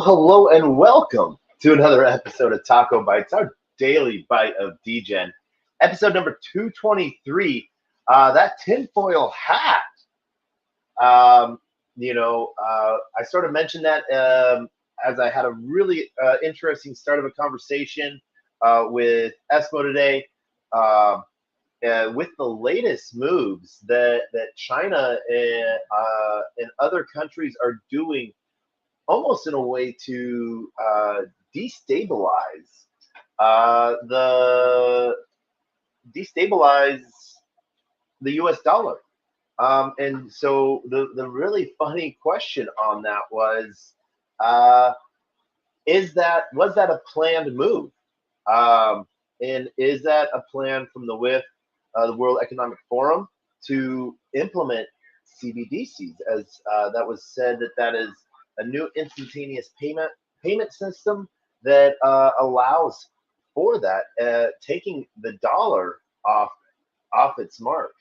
Hello, and welcome to another episode of TacoBytes, our daily bite of Degen. Episode number 223. That tinfoil hat. I sort of mentioned that as I had a really interesting start of a conversation with Esmo today. With the latest moves that China and other countries are doing, almost in a way to destabilize the U.S. dollar. And so the really funny question on that was that a planned move? And is that a plan from the WIF, the World Economic Forum, to implement CBDCs, as that was said that is a new instantaneous payment system that allows for that, taking the dollar off its mark.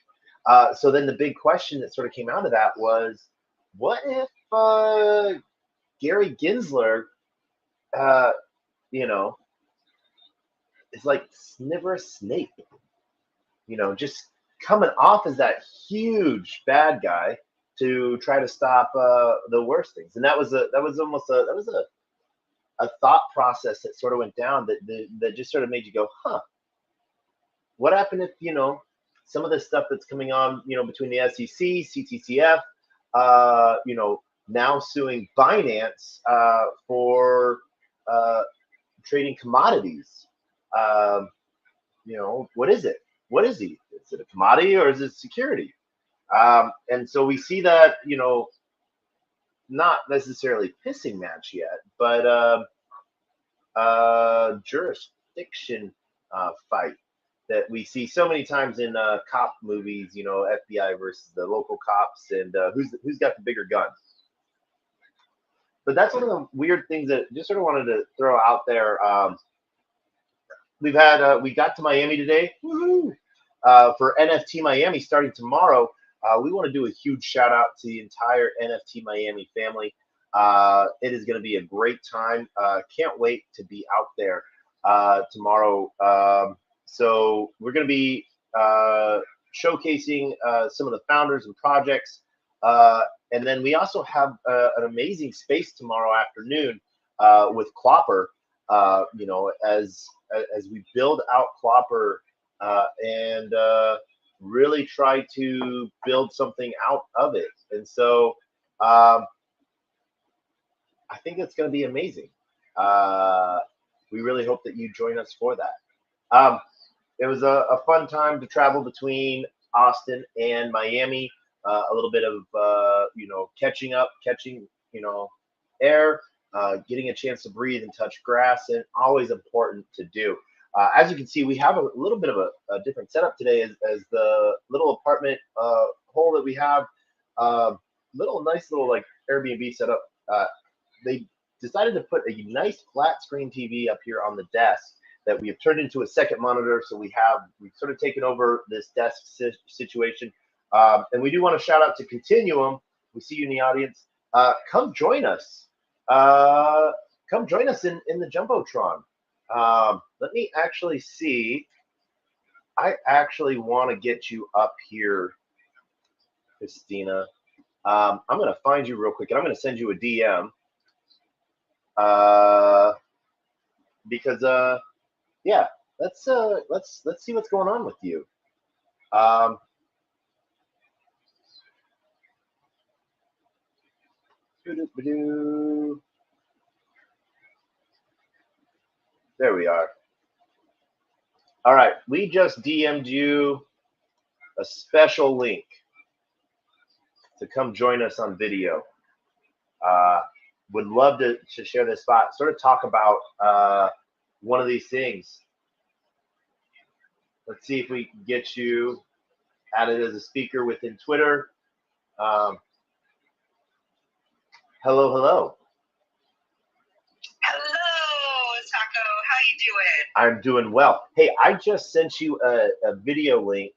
So then the big question that sort of came out of that was, what if Gary Gensler, is like Sniver Snape, just coming off as that huge bad guy to try to stop the worst things. And that was a thought process that sort of went down that just sort of made you go, huh, what happened if, some of the stuff that's coming on, between the SEC, CTCF, now suing Binance for trading commodities. What is it? What is he? Is it a commodity or is it security? And so we see that, not necessarily pissing match yet, but jurisdiction fight that we see so many times in cop movies, FBI versus the local cops, and who's got the bigger gun. But that's one of the weird things that just sort of wanted to throw out there. We got to Miami today. Woo-hoo! For NFT Miami starting tomorrow. We want to do a huge shout out to the entire NFT Miami family. It is going to be a great time. Can't wait to be out there tomorrow. So we're going to be showcasing some of the founders and projects. And then we also have an amazing space tomorrow afternoon with Clopper, as we build out Clopper and really try to build something out of it. And so I think it's going to be amazing. We really hope that you join us for that. It was a fun time to travel between Austin and Miami. A little bit of, catching air, getting a chance to breathe and touch grass, and always important to do. As you can see, we have a little bit of a different setup today as the little apartment hole that we have, nice little like Airbnb setup. They decided to put a nice flat screen TV up here on the desk that we have turned into a second monitor. So we've sort of taken over this desk situation. And we do want to shout out to Continuum. We see you in the audience. Come join us. Come join us in the Jumbotron. Let me actually see. I actually want to get you up here, Christina. I'm going to find you real quick, and I'm going to send you a DM. Because yeah, let's see what's going on with you. There we are. All right, we just DM'd you a special link to come join us on video. Would love to share this spot, sort of talk about one of these things. Let's see if we can get you added as a speaker within Twitter. Hello, hello. Hello, Taco. How you doing? I'm doing well. Hey, I just sent you a video link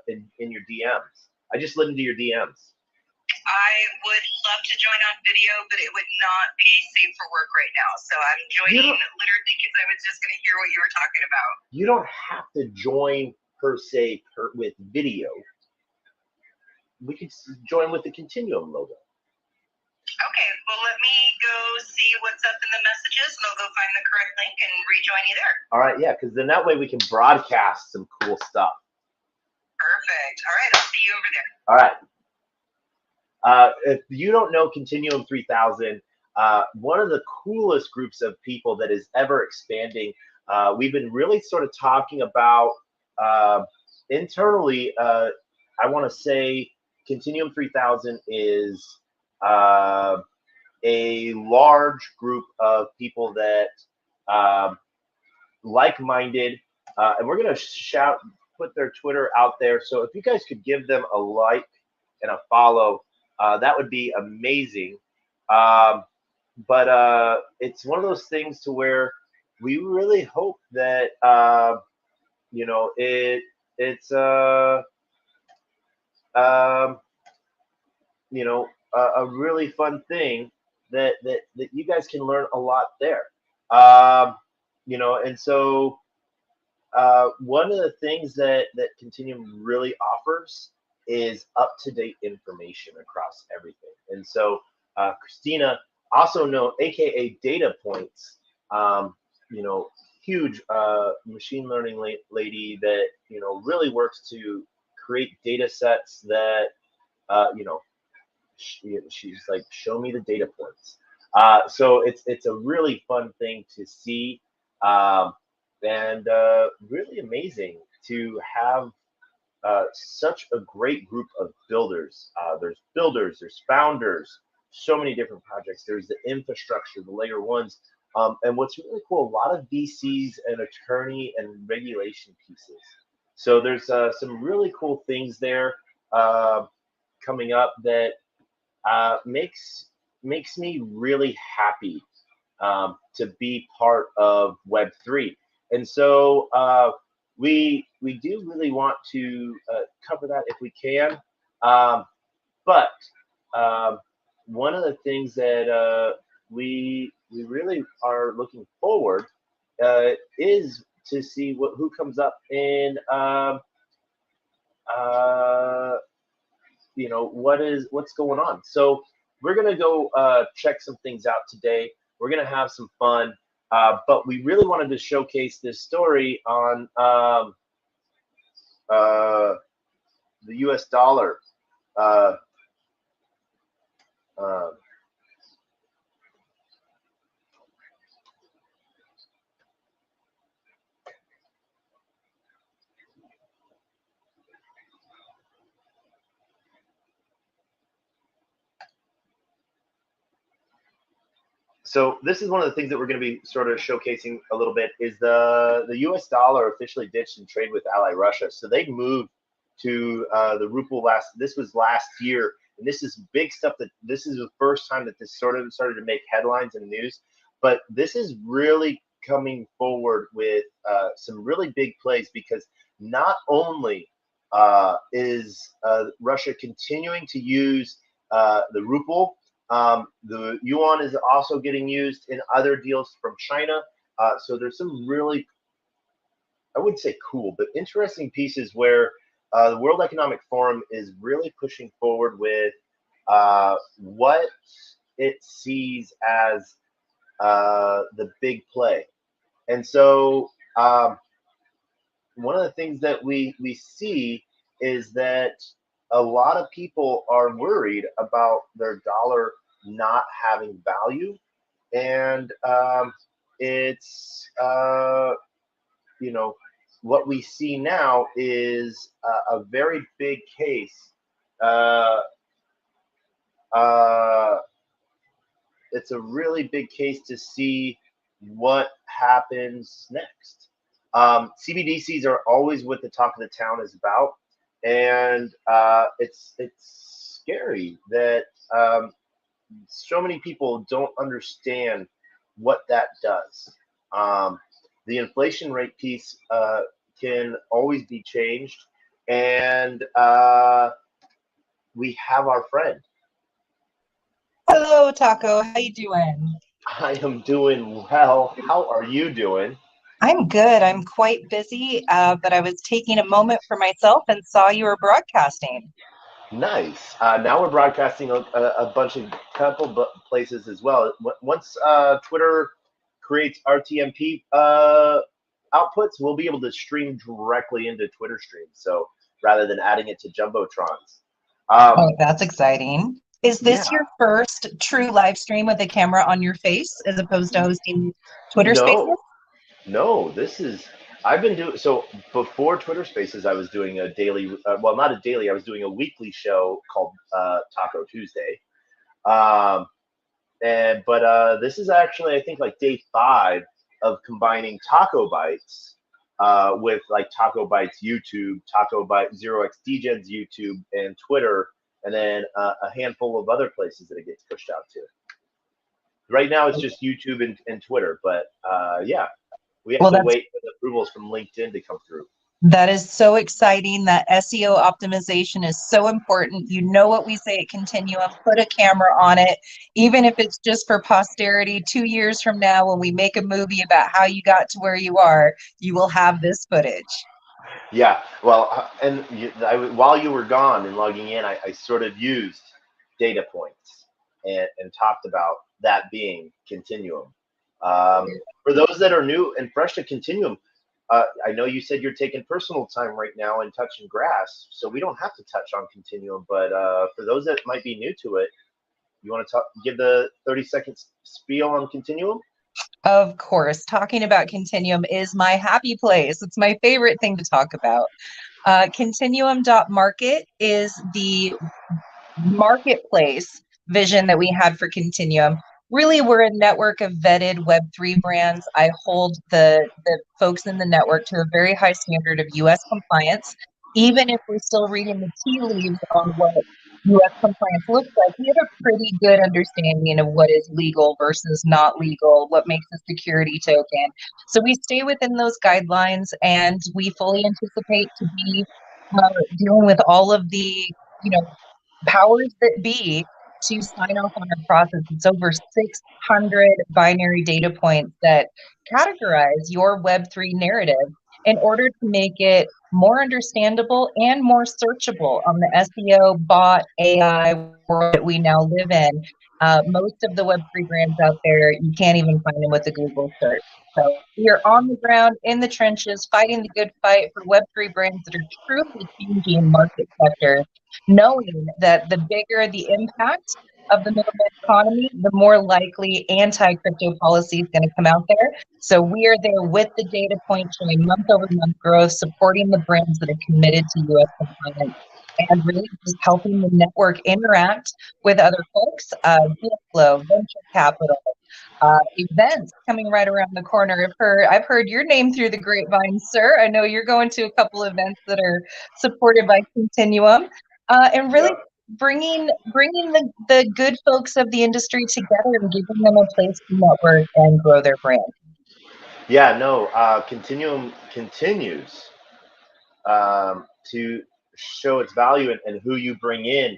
in your DMs. I just slid into your DMs. I would love to join on video, but it would not be safe for work right now. So I'm joining literally because I was just going to hear what you were talking about. You don't have to join per se with video. We could join with the Continuum logo. Okay, well, let me go see what's up in the messages, and I'll go find the correct link and rejoin you there. All right, yeah, because then that way we can broadcast some cool stuff. Perfect. All right, I'll see you over there. All right. If you don't know Continuum 3000, one of the coolest groups of people that is ever expanding. We've been really sort of talking about internally. I want to say Continuum 3000 is a large group of people that like-minded, and we're going to put their Twitter out there. So if you guys could give them a like and a follow, that would be amazing. But it's one of those things to where we really hope that it's a really fun thing that you guys can learn a lot there. And so one of the things that Continuum really offers is up-to-date information across everything. And so Christina, also known, aka Data Points, huge machine learning lady that really works to create data sets that she's like, show me the data points. So it's a really fun thing to see, and really amazing to have such a great group of builders. There's builders, there's founders, so many different projects. There's the infrastructure, the layer ones. And what's really cool, a lot of VCs and attorney and regulation pieces. So there's some really cool things there coming up that makes me really happy to be part of Web3. And so we do really want to cover that if we can. But one of the things that we really are looking forward is to see who comes up in what's going on. So we're gonna go check some things out today. We're gonna have some fun, but we really wanted to showcase this story on the U.S. dollar. So this is one of the things that we're going to be sort of showcasing a little bit is the U.S. dollar officially ditched and trade with ally Russia. So they moved to the ruble this was last year, and this is big stuff. That this is the first time that this sort of started to make headlines and news. But this is really coming forward with some really big plays, because not only is Russia continuing to use the ruble. The yuan is also getting used in other deals from China. So there's some really, I wouldn't say cool, but interesting pieces where the World Economic Forum is really pushing forward with what it sees as the big play. And so one of the things that we see is that a lot of people are worried about their dollar not having value, and it's what we see now is a very big case. It's a really big case to see what happens next. CBDCs are always what the talk of the town is about. And it's scary that so many people don't understand what that does. The inflation rate piece can always be changed, and we have our friend. Hello, Taco. How you doing? I am doing well. How are you doing? I'm good. I'm quite busy, but I was taking a moment for myself and saw you were broadcasting. Nice. Now we're broadcasting a couple places as well. Once Twitter creates RTMP outputs, we'll be able to stream directly into Twitter streams. So rather than adding it to jumbotrons. Oh, that's exciting. Is this your first true live stream with a camera on your face as opposed to hosting Twitter Spaces? No, this is, I've been doing, so before Twitter Spaces, I was doing a daily, well, not a daily, I was doing a weekly show called Taco Tuesday. But this is actually, I think, like day 5 of combining TacoBytes with like TacoBytes YouTube, TacoBytes 0x Degen's YouTube, and Twitter, and then a handful of other places that it gets pushed out to. Right now, it's just YouTube and Twitter, but yeah. We have to wait for the approvals from LinkedIn to come through. That is so exciting. That SEO optimization is so important. You know what we say at Continuum, put a camera on it, even if it's just for posterity. 2 years from now, when we make a movie about how you got to where you are, you will have this footage. Yeah, well, and while you were gone and logging in, I sort of used data points and talked about that being Continuum. For those that are new and fresh to Continuum, I know you said you're taking personal time right now and touching grass, so we don't have to touch on Continuum. But for those that might be new to it, you want to give the 30-second spiel on Continuum? Of course, talking about Continuum is my happy place. It's my favorite thing to talk about. Continuum.market is the marketplace vision that we had for Continuum. Really, we're a network of vetted Web3 brands. I hold the folks in the network to a very high standard of US compliance. Even if we're still reading the tea leaves on what US compliance looks like, we have a pretty good understanding of what is legal versus not legal, what makes a security token. So we stay within those guidelines, and we fully anticipate to be dealing with all of the, powers that be to sign off on our process. It's over 600 binary data points that categorize your Web3 narrative in order to make it more understandable and more searchable on the SEO, bot, AI world that we now live in. Most of the Web3 brands out there, you can't even find them with a Google search. So we are on the ground, in the trenches, fighting the good fight for Web3 brands that are truly changing market sector, knowing that the bigger the impact of the middleman economy, the more likely anti-crypto policy is going to come out there. So we are there with the data point showing month-over-month growth, supporting the brands that are committed to U.S. compliance, and really just helping the network interact with other folks, deal flow, venture capital, events coming right around the corner. I've heard your name through the grapevine, sir. I know you're going to a couple events that are supported by Continuum, and really bringing the good folks of the industry together and giving them a place to network and grow their brand. Yeah, no, Continuum continues to show its value and who you bring in.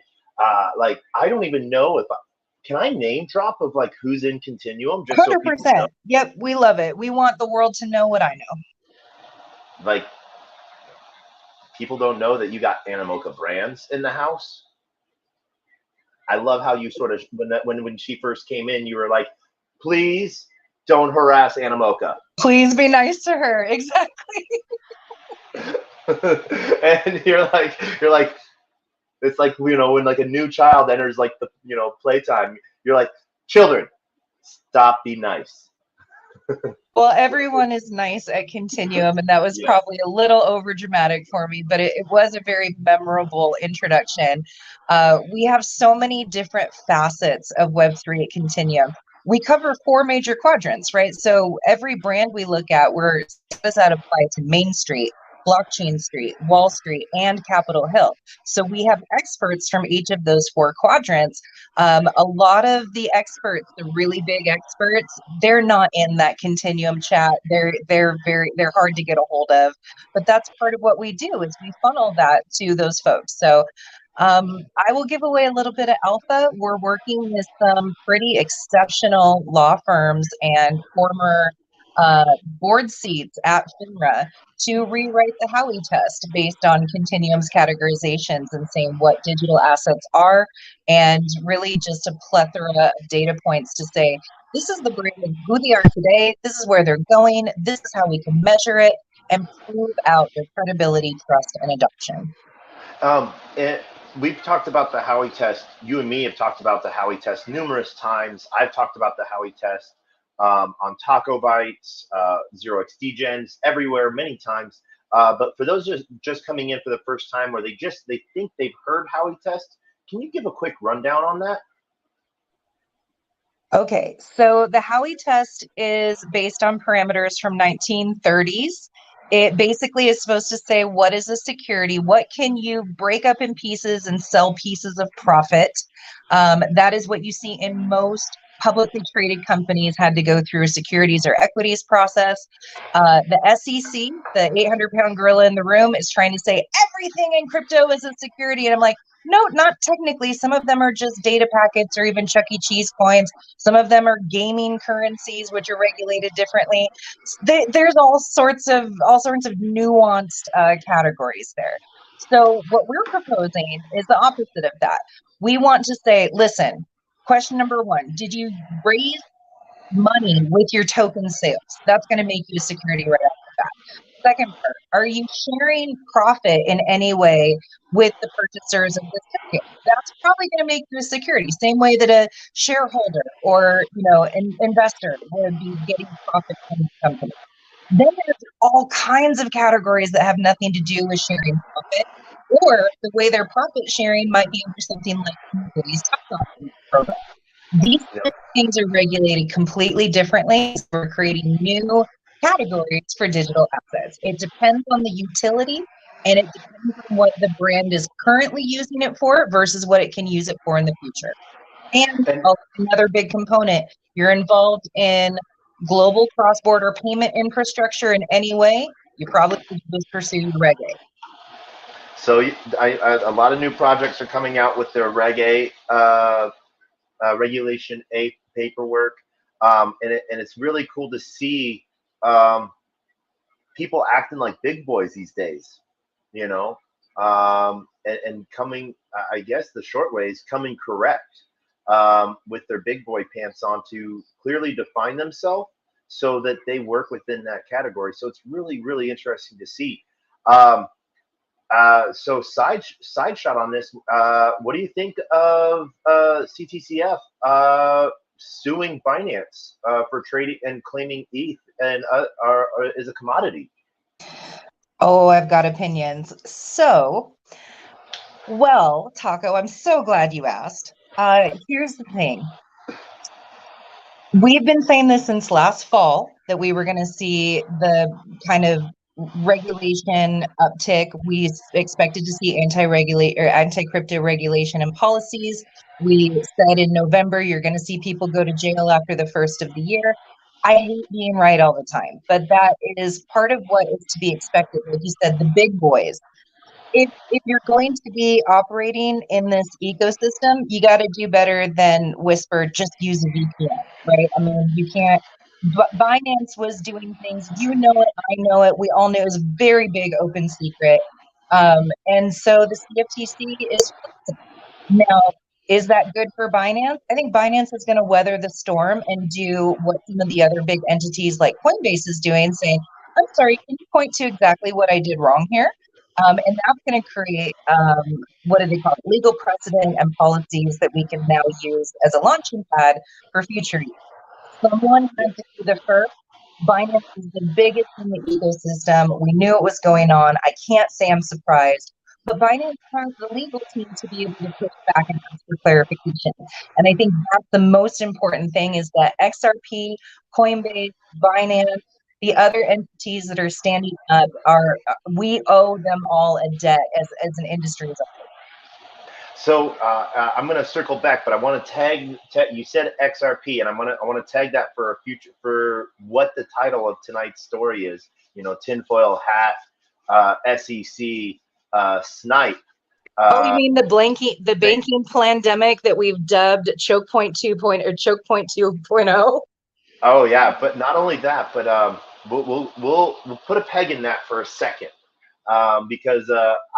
Like, I don't even know can I name drop of like who's in Continuum just 100%. so people know? Yep, we love it. We want the world to know what I know. Like, people don't know that you got Animoca Brands in the house. I love how you sort of, when she first came in, you were like, please don't harass Animoca. Please be nice to her. Exactly. And you're like, it's like, when like a new child enters like the, playtime, you're like, children, stop, be nice. Well, everyone is nice at Continuum, and that was probably a little over dramatic for me, but it was a very memorable introduction. We have so many different facets of Web3 at Continuum. We cover 4 major quadrants, right? So every brand we look at, that apply to Main Street, Blockchain Street, Wall Street, and Capitol Hill. So we have experts from each of those 4 quadrants. A lot of the experts, the really big experts, they're not in that Continuum chat. They're hard to get a hold of, but that's part of what we do is we funnel that to those folks. So I will give away a little bit of alpha. We're working with some pretty exceptional law firms and former board seats at FINRA to rewrite the Howey test based on Continuum's categorizations and saying what digital assets are, and really just a plethora of data points to say, this is the brand, who they are today, this is where they're going, this is how we can measure it and prove out their credibility, trust, and adoption. We've talked about the Howey test. You and me have talked about the Howey test numerous times. I've talked about the Howey test on TacoBytes, 0x Degens, everywhere, many times. But for those just coming in for the first time, or they think they've heard Howey test, can you give a quick rundown on that? Okay, so the Howey test is based on parameters from 1930s. It basically is supposed to say, what is a security? What can you break up in pieces and sell pieces of profit? That is what you see in most publicly traded companies had to go through a securities or equities process. The SEC, the 800-pound gorilla in the room, is trying to say everything in crypto is a security. And I'm like, no, not technically. Some of them are just data packets or even Chuck E. Cheese coins. Some of them are gaming currencies, which are regulated differently. There's all sorts of nuanced categories there. So what we're proposing is the opposite of that. We want to say, listen, question number 1, did you raise money with your token sales. That's going to make you a security right off the bat. Second part, are you sharing profit in any way with the purchasers of this token? That's probably going to make you a security, same way that a shareholder or an investor would be getting profit from the company. Then there's all kinds of categories that have nothing to do with sharing profit, or the way their profit sharing might be under something like employees stock option program. These things are regulated completely differently. So we're creating new categories for digital assets. It depends on the utility, and it depends on what the brand is currently using it for versus what it can use it for in the future. And another big component, you're involved in global cross-border payment infrastructure in any way, you probably should just pursue your Reg A. So a lot of new projects are coming out with their Reg A, Regulation A paperwork, and it's really cool to see people acting like big boys these days, and coming, I guess the short way is coming correct with their big boy pants on to clearly define themselves so that they work within that category. So it's really, really interesting to see. So side shot on this, what do you think of CTCF suing Binance for trading and claiming ETH and is a commodity? Oh, I've got opinions. So, well, Taco, I'm so glad you asked. Here's the thing. We've been saying this since last fall that we were going to see the kind of regulation uptick. We expected to see anti-crypto regulation and policies. We said in November, you're going to see people go to jail after the first of the year. I hate being right all the time, but that is part of what is to be expected. Like you said, the big boys. If you're going to be operating in this ecosystem, you got to do better than whisper, just use a VPN, right? I mean, you can't. But Binance was doing things, you know it, I know it, we all know it was a very big open secret. And so the CFTC is now, is that good for Binance? I think Binance is going to weather the storm and do what some of the other big entities like Coinbase is doing, saying, I'm sorry, can you point to exactly what I did wrong here? And that's going to create, what do they call it, legal precedent and policies that we can now use as a launching pad for future use. Someone had to be the first. Binance is the biggest in the ecosystem. We knew it was going on. I can't say I'm surprised, but Binance has the legal team to be able to push back and ask for clarification. And I think that's the most important thing, is that XRP, Coinbase, Binance, the other entities that are standing up we owe them all a debt as an industry as a whole. So I'm going to circle back, but I want to tag. You said XRP, and I want to tag that for a future, for what the title of tonight's story is. Tinfoil hat, SEC, snipe. You mean the banking pandemic that we've dubbed Choke Point 2.0 or Choke Point 2.0? Oh yeah, but not only that, but we'll put a peg in that for a second, because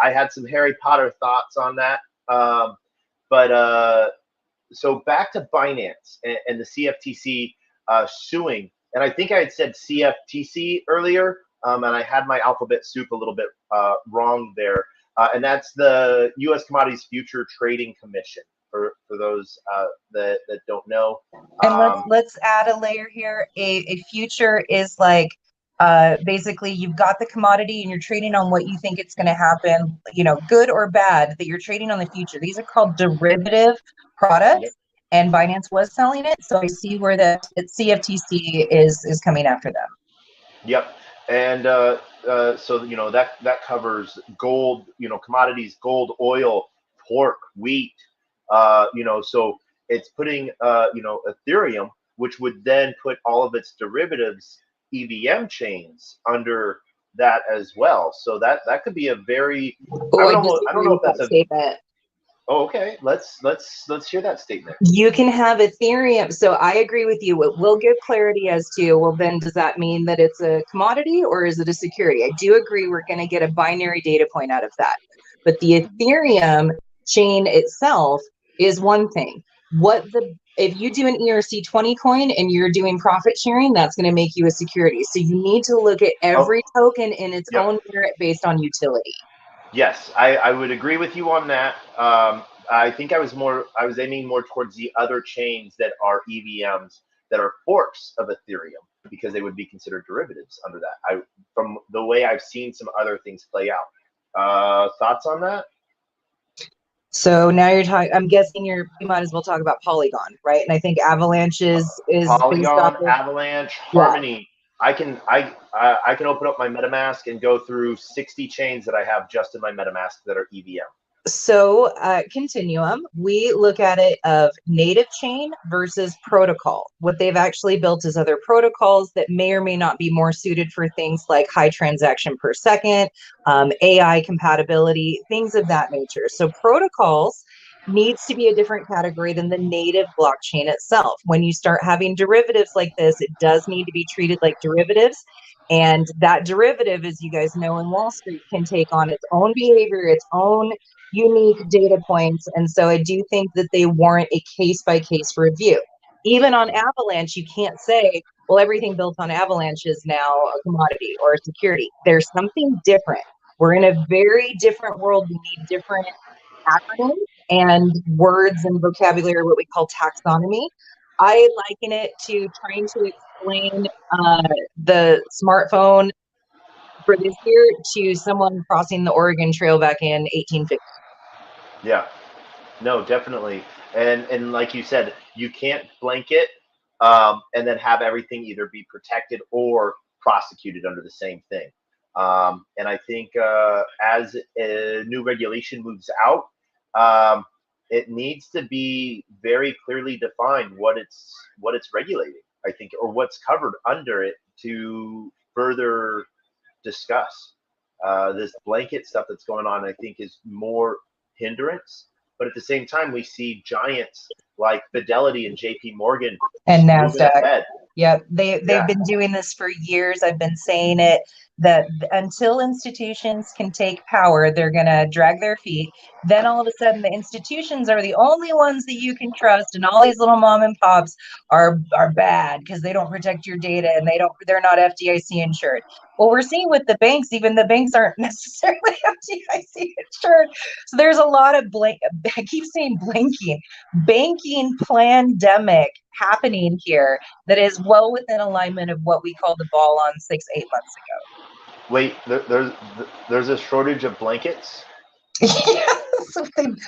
I had some Harry Potter thoughts on that. So back to Binance and the CFTC suing, and I think I had said CFTC earlier, and I had my alphabet soup a little bit wrong there, and that's the U.S. Commodities Future Trading Commission. For those that don't know, and let's add a layer here. A future is like, basically you've got the commodity and you're trading on what you think it's going to happen, good or bad, that you're trading on the future. These are called derivative products. Yep. And Binance was selling it. So I see where the CFTC is coming after them. Yep. And so, that covers gold, commodities, gold, oil, pork, wheat, so it's putting, Ethereum, which would then put all of its derivatives, EVM chains, under that as well. So that could be a very, I don't know if that's a statement. Oh, okay. Let's hear that statement. You can have Ethereum. So I agree with you. It will give clarity as to, well, then does that mean that it's a commodity or is it a security? I do agree we're going to get a binary data point out of that. But the Ethereum chain itself is one thing. What the If you do an ERC20 coin and you're doing profit sharing, that's going to make you a security. So you need to look at every token in its Yep. own merit based on utility. Yes, I would agree with you on that. I think I was aiming more towards the other chains that are EVMs that are forks of Ethereum, because they would be considered derivatives under that. From the way I've seen some other things play out. Thoughts on that? So now you're talking, I'm guessing you might as well talk about Polygon, right? And I think Avalanche is based off Polygon, of, Avalanche, yeah. Harmony. I can open up my MetaMask and go through 60 chains that I have just in my MetaMask that are EVM. So Continuum, we look at it of native chain versus protocol. What they've actually built is other protocols that may or may not be more suited for things like high transaction per second, AI compatibility, things of that nature. So protocols needs to be a different category than the native blockchain itself. When you start having derivatives like this, it does need to be treated like derivatives. And that derivative, as you guys know in Wall Street, can take on its own behavior, its own unique data points. And so I do think that they warrant a case-by-case review. Even on Avalanche, you can't say, well, everything built on Avalanche is now a commodity or a security. There's something different. We're in a very different world. We need different acronyms and words and vocabulary, what we call taxonomy. I liken it to trying to explain the smartphone for this year to someone crossing the Oregon Trail back in 1850. Yeah, no, definitely. And like you said, you can't blanket and then have everything either be protected or prosecuted under the same thing. And I think as a new regulation moves out, it needs to be very clearly defined what it's regulating, I think, or what's covered under it to further discuss. This blanket stuff that's going on, I think, is more hindrance. But at the same time, we see giants like Fidelity and JP Morgan and moving NASDAQ. ahead. Yep, they've been doing this for years. I've been saying it, that until institutions can take power, they're going to drag their feet. Then all of a sudden, the institutions are the only ones that you can trust, and all these little mom and pops are bad because they don't protect your data and they're not FDIC insured. Well, we're seeing with the banks, even the banks aren't necessarily FDIC insured. So there's a lot of I keep saying banking pandemic happening here that is well within alignment of what we called the ball on 6-8 months ago. Wait, there's a shortage of blankets? Yes,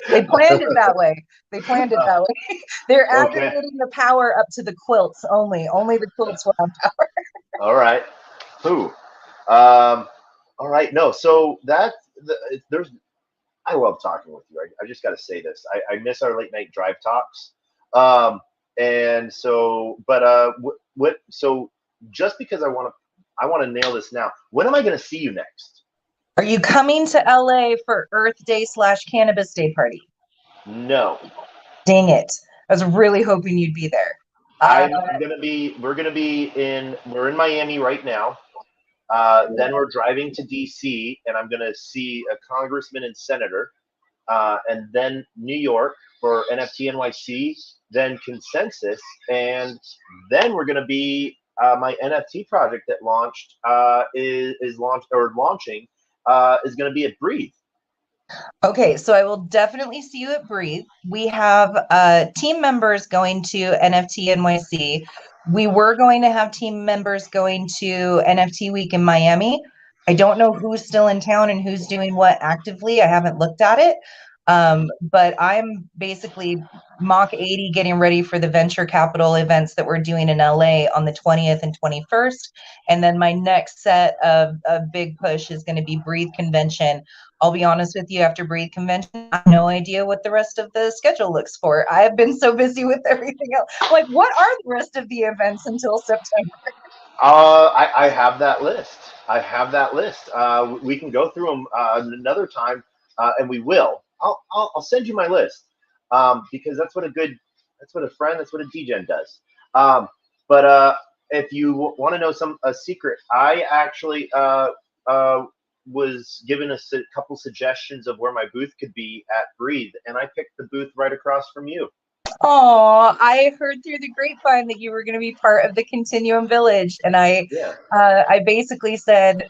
they planned it that way. They planned it that way. They're aggregating the power up to the quilts only. Only the quilts will have power. All right. Who? All right. No, so I love talking with you. I just got to say this. I miss our late night drive talks. And so, but so just because I want to nail this now, when am I going to see you next? Are you coming to LA for Earth Day / Cannabis Day party? No. Dang it. I was really hoping you'd be there. We're in Miami right now. Then we're driving to DC, and I'm going to see a congressman and senator, and then New York for NFT NYC, then Consensus, and then we're going to be my NFT project that is launching is going to be at Breathe. Okay, so I will definitely see you at Breathe. We have team members going to NFT NYC. We were going to have team members going to NFT Week in Miami. I don't know who's still in town and who's doing what actively. I haven't looked at it. But I'm basically Mach 80 getting ready for the venture capital events that we're doing in LA on the 20th and 21st. And then my next set of big push is going to be Breathe Convention. I'll be honest with you, after Breathe Convention, I have no idea what the rest of the schedule looks for. I have been so busy with everything else. Like, what are the rest of the events until September? I have that list. We can go through them another time, and we will. I'll send you my list because that's what a Degen does. But if you want to know a secret, I actually was given a couple suggestions of where my booth could be at Breathe, and I picked the booth right across from you. Oh, I heard through the grapevine that you were going to be part of the Continuum Village, and Yeah. I basically said,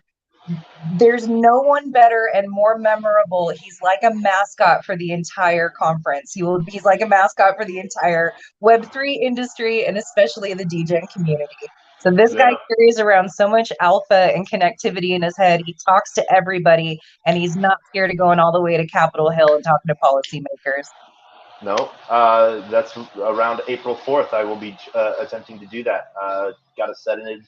there's no one better and more memorable. He's like a mascot for the entire conference. He's like a mascot for the entire Web3 industry and especially the Degen community. So this guy Yeah. carries around so much alpha and connectivity in his head. He talks to everybody, and he's not scared of going all the way to Capitol Hill and talking to policymakers. No, that's around April 4th. I will be attempting to do that. Got to set it.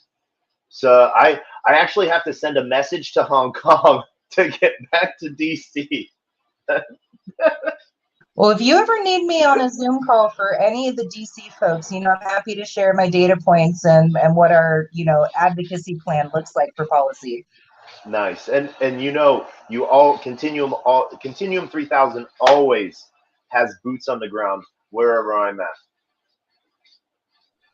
So I actually have to send a message to Hong Kong to get back to DC. Well, if you ever need me on a Zoom call for any of the DC folks, I'm happy to share my data points and what our, advocacy plan looks like for policy. Nice. And you all Continuum 3000 always has boots on the ground wherever I'm at.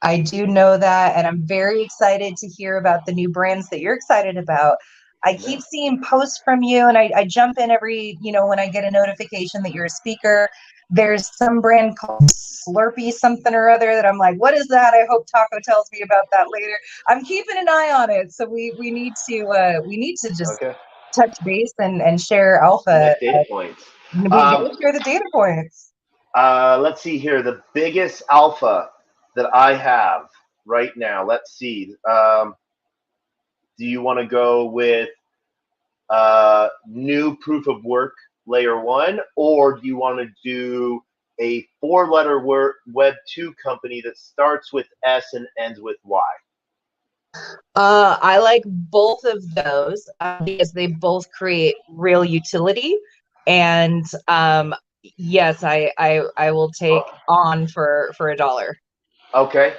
I do know that, and I'm very excited to hear about the new brands that you're excited about. I keep seeing posts from you, and I jump in every, when I get a notification that you're a speaker. There's some brand called Slurpee something or other that I'm like, what is that? I hope Taco tells me about that later. I'm keeping an eye on it, so we need to just Okay. touch base and share alpha. Connect data points. We gotta share the data points. Let's see here. The biggest alpha that I have right now. Let's see. Do you want to go with new proof of work layer 1, or do you want to do a 4-letter Web 2 company that starts with S and ends with Y? I like both of those because they both create real utility. And yes, I will take on for $1. Okay.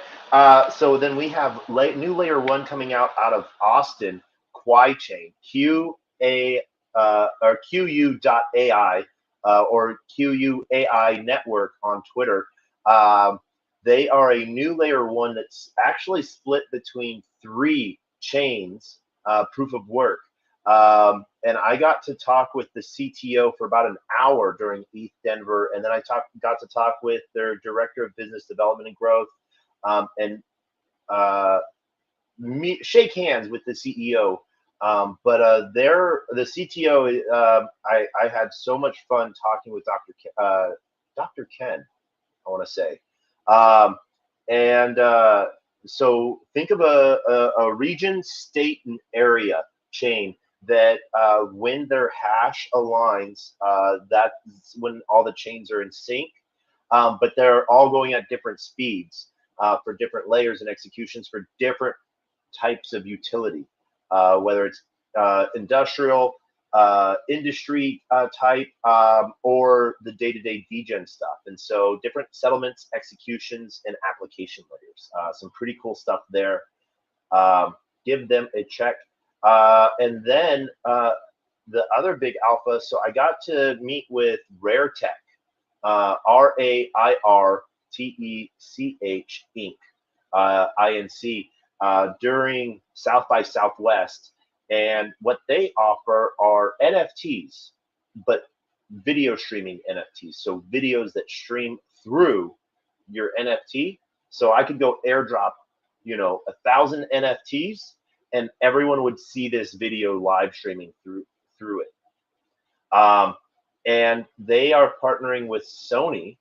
So then we have new layer 1 coming out of Austin, Quai Chain, or QU.ai, or QUAI network on Twitter. They are a new layer 1 that's actually split between 3 chains, proof of work. And I got to talk with the CTO for about an hour during ETH Denver, and then I got to talk with their director of business development and growth, and shake hands with the CEO. But the CTO, I had so much fun talking with Dr. Ken, I want to say. And so think of a region, state, and area chain that when their hash aligns, that's when all the chains are in sync. But they're all going at different speeds for different layers and executions for different types of utility, whether it's industrial, industry type, or the day-to-day degen stuff. And so different settlements, executions, and application layers. Some pretty cool stuff there. Give them a check. And then the other big alpha, so I got to meet with Rare Tech, RAIRTECH Inc., INC, during South by Southwest. And what they offer are NFTs, but video streaming NFTs. So videos that stream through your NFT. So I could go airdrop, 1,000 NFTs, and everyone would see this video live streaming through it. And they are partnering with Sony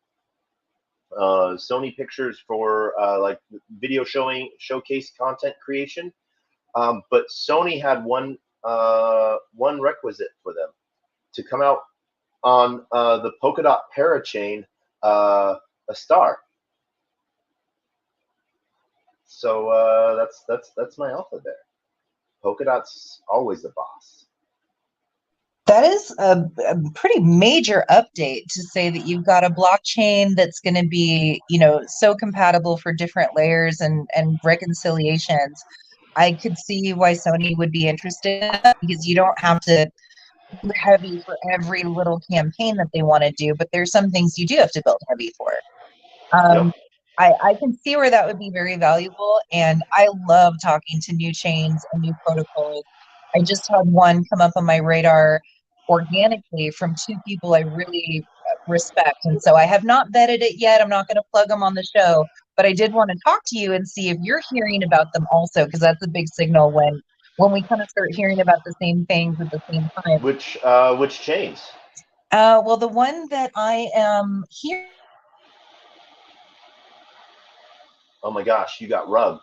Pictures for like video showcase content creation. But Sony had one requisite for them to come out on the Polkadot parachain, a star. So that's my alpha there. Polkadot's always the boss. That is a pretty major update to say that you've got a blockchain that's going to be, so compatible for different layers and reconciliations. I could see why Sony would be interested in that because you don't have to build heavy for every little campaign that they want to do, but there's some things you do have to build heavy for. Yep. I can see where that would be very valuable, and I love talking to new chains and new protocols. I just had one come up on my radar organically from 2 people I really respect. And so I have not vetted it yet. I'm not going to plug them on the show, but I did want to talk to you and see if you're hearing about them also, because that's a big signal when we kind of start hearing about the same things at the same time. Which chains? Well, the one that I am hearing. Oh my gosh, you got rubbed.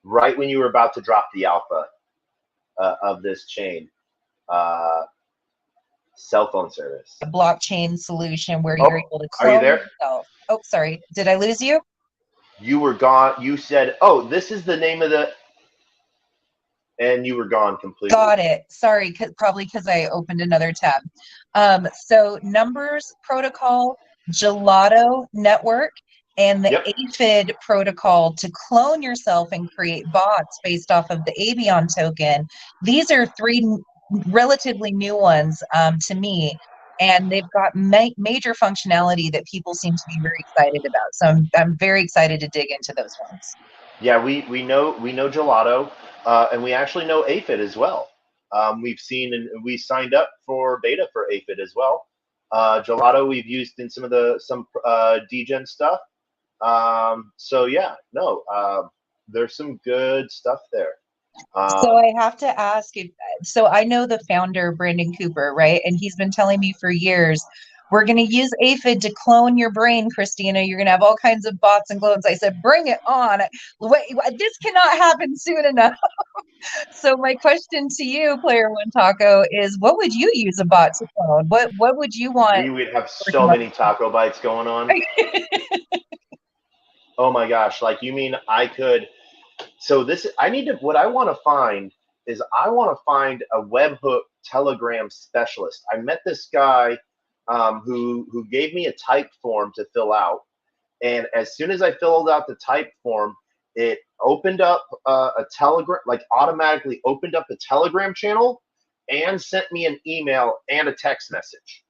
Right when you were about to drop the alpha of this chain, cell phone service. A blockchain solution where Oh, you're able to are you clone there? yourself. Oh, sorry. Did I lose you? You were gone. You said, "Oh, this is the name of the," and you were gone completely. Got it. Sorry, probably because I opened another tab. So Numbers Protocol, Gelato Network, and the Yep. AFID protocol to clone yourself and create bots based off of the Avion token. These are three relatively new ones to me, and they've got major functionality that people seem to be very excited about. So I'm very excited to dig into those ones. Yeah, we know Gelato, and we actually know Aphid as well. We've seen and we signed up for beta for Aphid as well. Gelato we've used in some Degen stuff. So yeah, no, there's some good stuff there. So I have to ask if, so I know the founder, Brandon Cooper, right? And he's been telling me for years, we're going to use Aphid to clone your brain, Christina. You're going to have all kinds of bots and clones. I said, bring it on. Wait, this cannot happen soon enough. So my question to you, Player One Taco, is what would you use a bot to clone? What would you want? We would have so many TacoBytes going on. Oh my gosh! Like you mean I could? So what I want to find is I want to find a webhook Telegram specialist. I met this guy who gave me a type form to fill out, and as soon as I filled out the type form, it opened up a Telegram, like automatically opened up a Telegram channel, and sent me an email and a text message.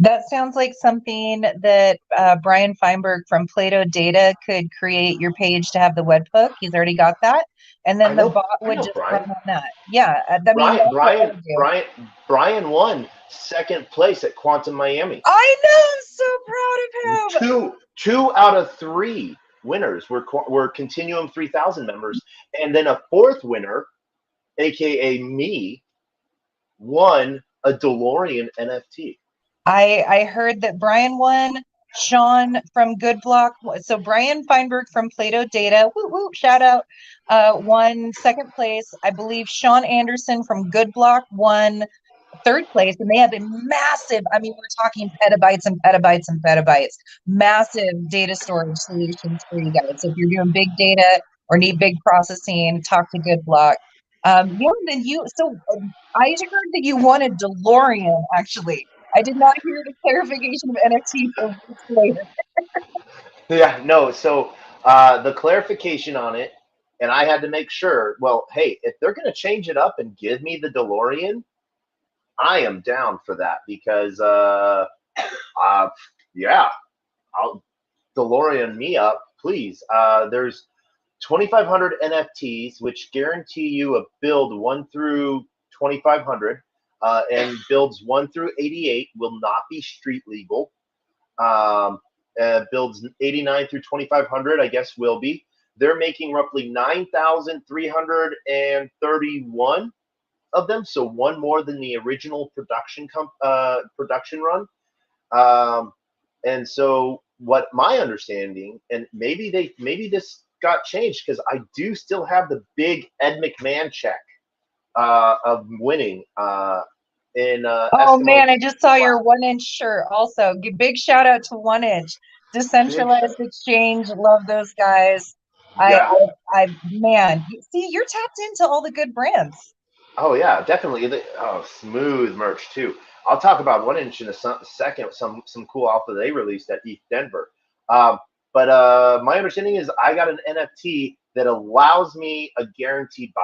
That sounds like something that Brian Feinberg from Plato Data could create your page to have the webhook. He's already got that. And then the bot would just run on that. Yeah. I mean, Brian won second place at Quantum Miami. I know. I'm so proud of him. Two out of three winners were Continuum 3000 members. And then a fourth winner, AKA me, won a DeLorean NFT. I heard that Brian won, Sean from Good Block. So Brian Feinberg from Plato Data, woo woo, shout out, won second place. I believe Sean Anderson from Good Block won third place, and they have a massive, I mean, we're talking petabytes and petabytes and petabytes, massive data storage solutions for you guys. So if you're doing big data or need big processing, talk to Good Block. I heard that you wanted DeLorean, actually. I did not hear the clarification of NFT for weeks later. Yeah, no. So the clarification on it, and I had to make sure. Well, hey, if they're going to change it up and give me the DeLorean, I am down for that because, yeah, I'll DeLorean me up, please. There's 2,500 NFTs, which guarantee you a build 1 through 2,500. And builds 1 through 88 will not be street legal. Builds 89 through 2,500, I guess, will be. They're making roughly 9,331 of them, so one more than the original production run. And so, what my understanding, and maybe this got changed because I do still have the big Ed McMahon check of winning. Oh man, I just saw your 1-inch shirt. Also, big shout out to 1-inch Decentralized Exchange. Love those guys. Yeah. Man, see, you're tapped into all the good brands. Oh yeah, definitely. Smooth merch too. I'll talk about 1-inch in a second. Some cool alpha they released at ETH Denver. But my understanding is I got an NFT that allows me a guaranteed buy.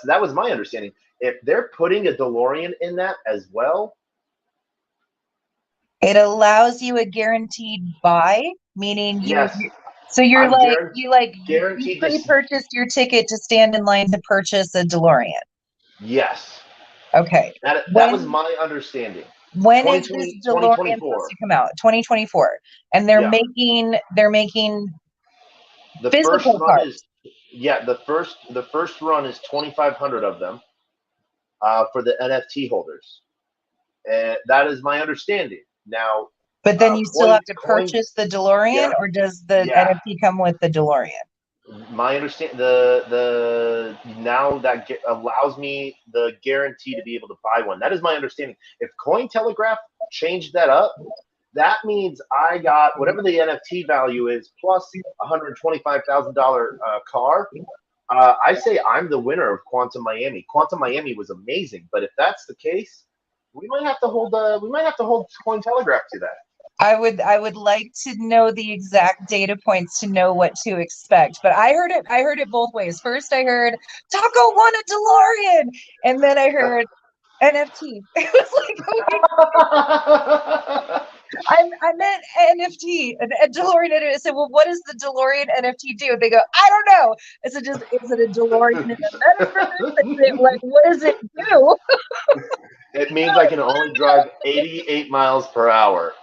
That was my understanding. If they're putting a DeLorean in that as well, It allows you a guaranteed buy, meaning Yes, so you're I'm like, you guaranteed to. pre-purchased your ticket to stand in line to purchase a DeLorean. Yes, Okay. that was my understanding. When is this 2020, DeLorean supposed to come out? 2024. And Yeah. they're making The first physical run is parts. the first run is 2,500 of them for the NFT holders, and that is my understanding. Now, But then you still have to coin, purchase the DeLorean, yeah, or does the yeah. NFT come with the DeLorean? My understand the now that allows me the guarantee to be able to buy one. That is my understanding. If Cointelegraph changed that up, that means I got whatever the NFT value is plus $125,000 car. I say I'm the winner of Quantum Miami. Quantum Miami was amazing, but if that's the case, we might have to hold Cointelegraph to that. I would like to know the exact data points to know what to expect. But I heard it both ways. First I heard Taco won a DeLorean, and then I heard NFT. It was like, okay. I meant NFT, a DeLorean. I said, well, what does the DeLorean NFT do? They go, I don't know. I said, is it a DeLorean in a metaverse? Like, what does it do? It means I can only drive 88 miles per hour.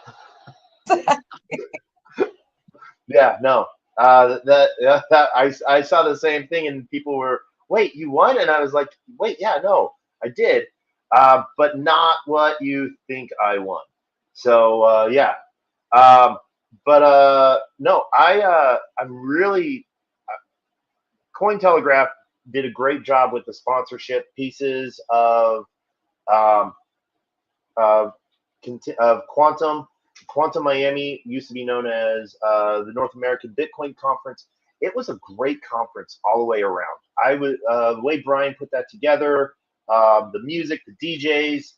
Yeah, no. I saw the same thing, and people were, wait, you won? And I was like, wait, yeah, no, I did, but not what you think I won. So yeah, but no, I'm really Cointelegraph did a great job with the sponsorship pieces um, of Quantum. Quantum Miami used to be known as the North American Bitcoin Conference. It was a great conference all the way around. The way Brian put that together, the music, the DJs,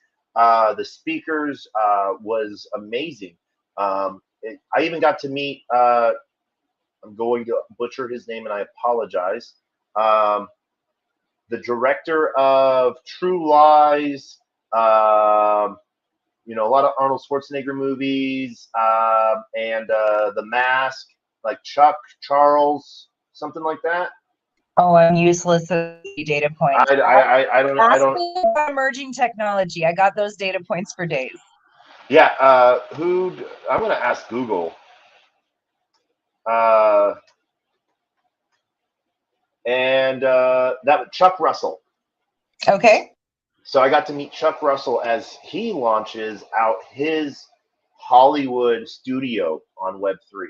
the speakers was amazing. I even got to meet. I'm going to butcher his name, and I apologize. The director of True Lies. A lot of Arnold Schwarzenegger movies, and The Mask, like Chuck Charles, something like that. Oh, I'm useless at data points. I don't know. I Ask don't. me about emerging technology. I got those data points for days. Yeah. I'm gonna ask Google. And that Chuck Russell. Okay. So I got to meet Chuck Russell as he launches out his Hollywood studio on Web3.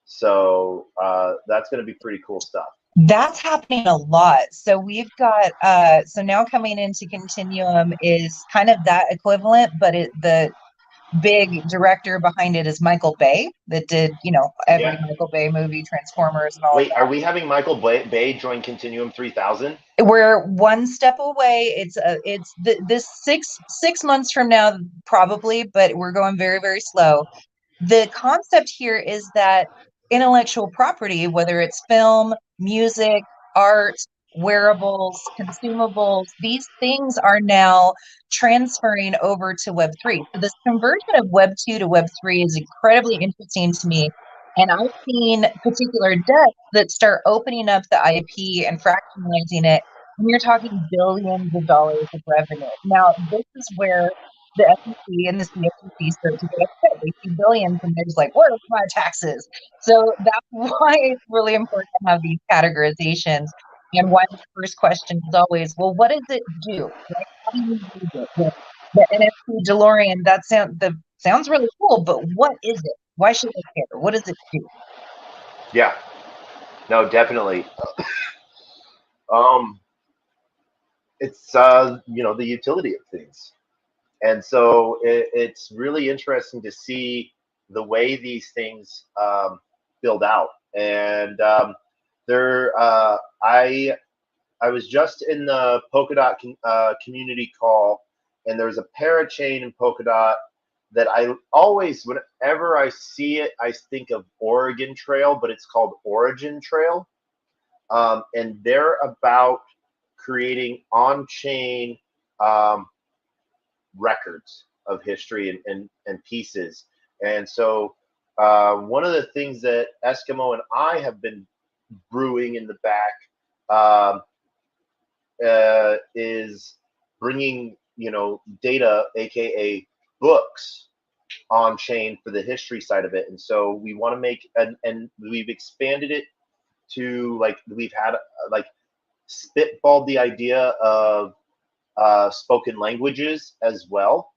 So that's going to be pretty cool stuff. That's happening a lot. So we've got so now coming into Continuum is kind of that equivalent, but the big director behind it is Michael Bay, that did, every Michael Bay movie, Transformers and all of that. Are we having Michael Bay join Continuum 3000? We're one step away. It's this 6 months from now, probably, but we're going very, very slow. The concept here is that intellectual property, whether it's film, music, art, wearables, consumables, these things are now transferring over to Web3. So this conversion of Web2 to Web3 is incredibly interesting to me. And I've seen particular desks that start opening up the IP and fractionalizing it. And you're talking billions of dollars of revenue. Now, this is where the SEC and the CFTC start to get upset. They see billions and they're just like, where's my taxes? So that's why it's really important to have these categorizations. And why the first question is always, well, what does it do? Right? How do you use it? The NFT DeLorean, that sounds really cool, but what is it? Why should I care? What does it do? Yeah, no, definitely. It's the utility of things. And so it's really interesting to see the way these things build out. And I was just in the Polkadot community call, and there's a parachain in Polkadot that I always, whenever I see it, I think of Oregon Trail, but it's called Origin Trail. And they're about creating on-chain records. of history and pieces. And so one of the things that Eskimo and I have been brewing in the back is bringing, data, aka books, on chain for the history side of it. And so we want to make, and we've expanded it to, like, we've had like spitballed the idea of spoken languages as well,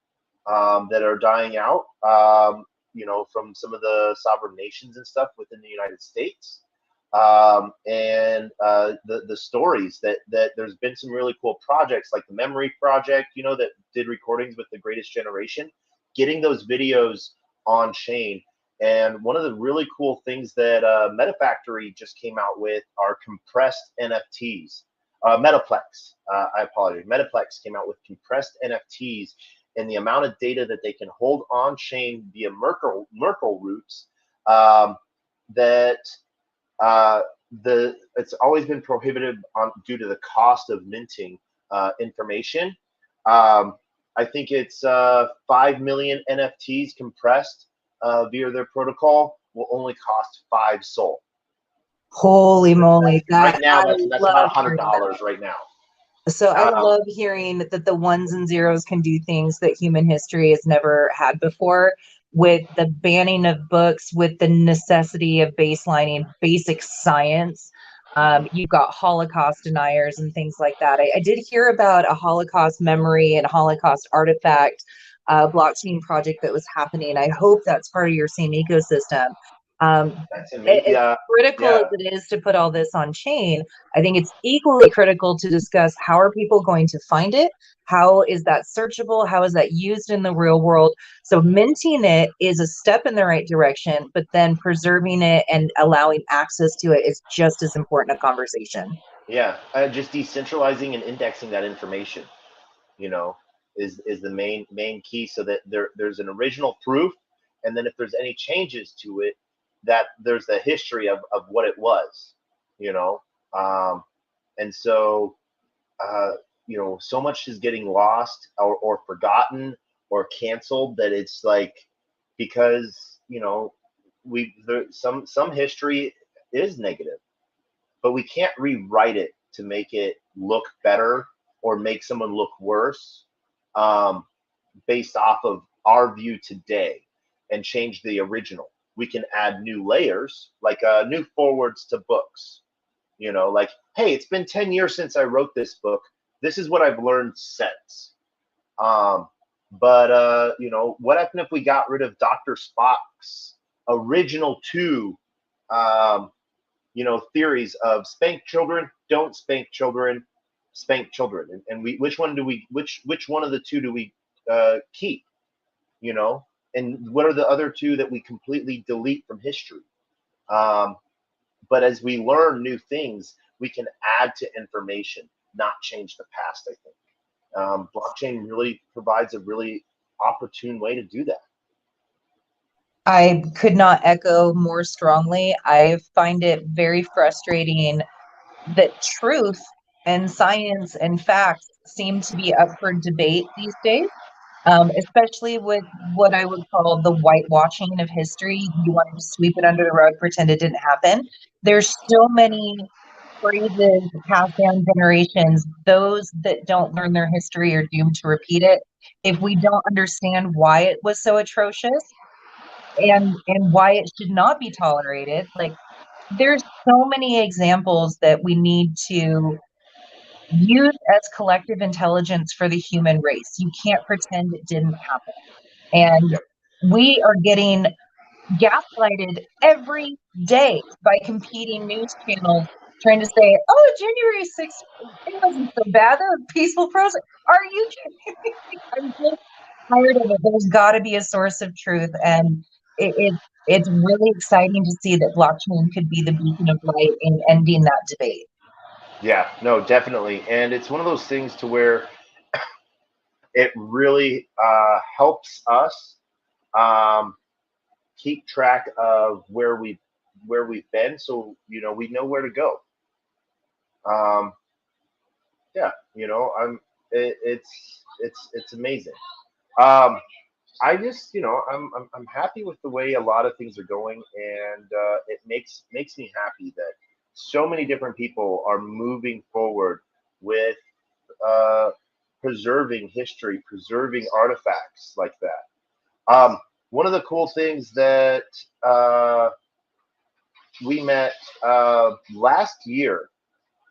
that are dying out, from some of the sovereign nations and stuff within the United States. And the stories that there's been some really cool projects like the Memory Project, that did recordings with the Greatest Generation, getting those videos on chain. And one of the really cool things that MetaFactory just came out with are compressed NFTs. Metaplex, I apologize. Metaplex came out with compressed NFTs, and the amount of data that they can hold on chain via Merkle roots, that it's always been prohibited due to the cost of minting information. I think it's 5 million NFTs compressed via their protocol will only cost 5 SOL. Holy moly! Right now, I that's love about $100 right now. So I love hearing that the ones and zeros can do things that human history has never had before, with the banning of books, with the necessity of baselining basic science. You've got Holocaust deniers and things like that. I did hear about a Holocaust memory and Holocaust artifact blockchain project that was happening. I hope that's part of your same ecosystem. That's amazing. As critical as it is to put all this on chain, I think it's equally critical to discuss how are people going to find it? How is that searchable? How is that used in the real world? So minting it is a step in the right direction, but then preserving it and allowing access to it is just as important a conversation. Yeah, just decentralizing and indexing that information, is the main key, so that there's an original proof, and then if there's any changes to it, that there's the history of what it was, and so so much is getting lost or forgotten or canceled, that it's like, because some history is negative, but we can't rewrite it to make it look better or make someone look worse, based off of our view today, and change the original. We can add new layers, like new forwards to books. Like, hey, it's been 10 years since I wrote this book. This is what I've learned since. But what happened if we got rid of Dr. Spock's original 2 theories of spank children, don't spank children, spank children, and which one of the 2 do we keep? And what are the other 2 that we completely delete from history? But as we learn new things, we can add to information, not change the past, I think. Blockchain really provides a really opportune way to do that. I could not echo more strongly. I find it very frustrating that truth and science and facts seem to be up for debate these days, especially with what I would call the whitewashing of history. You want to sweep it under the rug, pretend it didn't happen. There's so many phrases passed down generations. Those that don't learn their history are doomed to repeat it. If we don't understand why it was so atrocious, and why it should not be tolerated, like, there's so many examples that we need to use as collective intelligence for the human race. You can't pretend it didn't happen. And Yep. we are getting gaslighted every day by competing news channels trying to say, oh, January 6th, it wasn't so bad. There was peaceful protest. Are you kidding me? I'm just tired of it. There's got to be a source of truth. And it's really exciting to see that blockchain could be the beacon of light in ending that debate. Yeah, no, definitely. And it's one of those things to where it really helps us keep track of where we've been, so we know where to go. Yeah, it's amazing. I just, I'm happy with the way a lot of things are going, and it makes me happy that so many different people are moving forward with uh, preserving history, preserving artifacts like that. One of the cool things that we met last year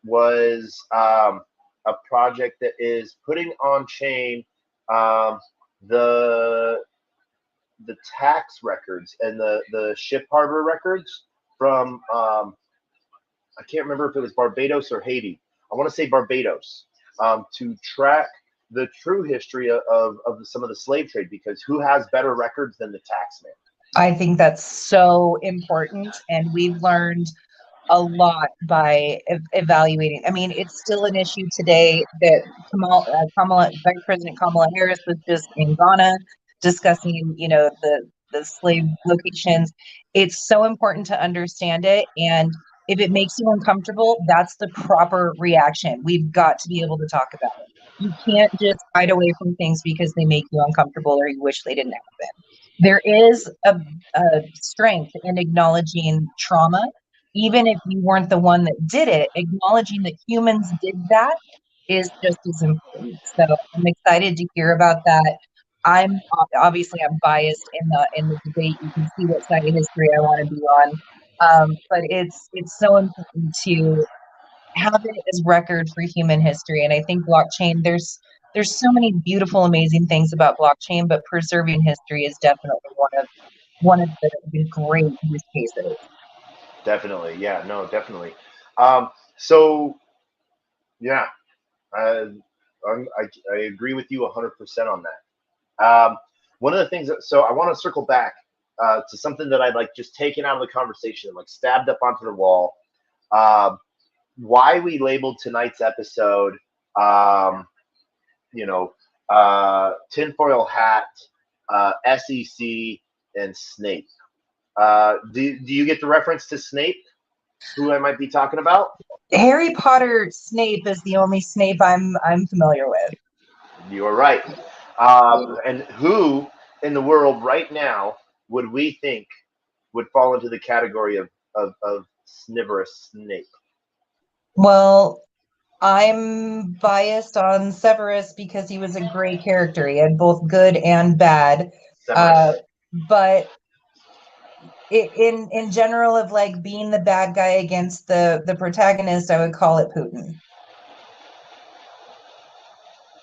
was a project that is putting on chain um, the tax records and the ship harbor records from I can't remember if it was Barbados or Haiti. I want to say Barbados, to track the true history of some of the slave trade, because who has better records than the taxman? I think that's so important, and we've learned a lot by evaluating. I mean, it's still an issue today that Vice President Kamala Harris was just in Ghana discussing, the slave locations. It's so important to understand it, and if it makes you uncomfortable, that's the proper reaction. We've got to be able to talk about it. You can't just hide away from things because they make you uncomfortable or you wish they didn't happen. There is a strength in acknowledging trauma, even if you weren't the one that did it. Acknowledging that humans did that is just as important. So I'm excited to hear about that. I'm biased in the debate. You can see what side of history I want to be on. But it's so important to have it as record for human history. And I think blockchain, there's so many beautiful, amazing things about blockchain, but preserving history is definitely one of the great use cases. Definitely, yeah, no, definitely. So yeah, uh, I agree with you 100% on that. One of the things so I want to circle back to something that I'd like just taken out of the conversation, like stabbed up onto the wall. Why we labeled tonight's episode, tinfoil hat, SEC, and Snape. Do you get the reference to Snape? Who I might be talking about? Harry Potter Snape is the only Snape I'm familiar with. You are right. And who in the world right now would we think would fall into the category of Sniverous Snape? Well, I'm biased on Severus because he was a great character. He had both good and bad. But in general of like being the bad guy against the protagonist, I would call it Putin.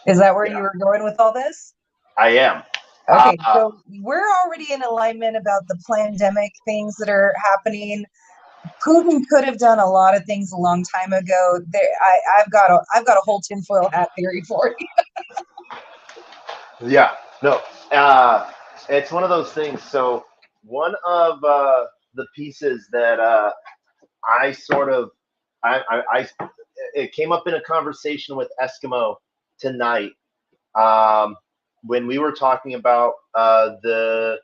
Is that where you were going with all this? I am. Okay, so we're already in alignment about the pandemic things that are happening. Putin could have done a lot of things a long time ago. I've got a whole tinfoil hat theory for you. Yeah, no, it's one of those things. So one of the pieces that I sort of, it came up in a conversation with Eskimo tonight, when we were talking about the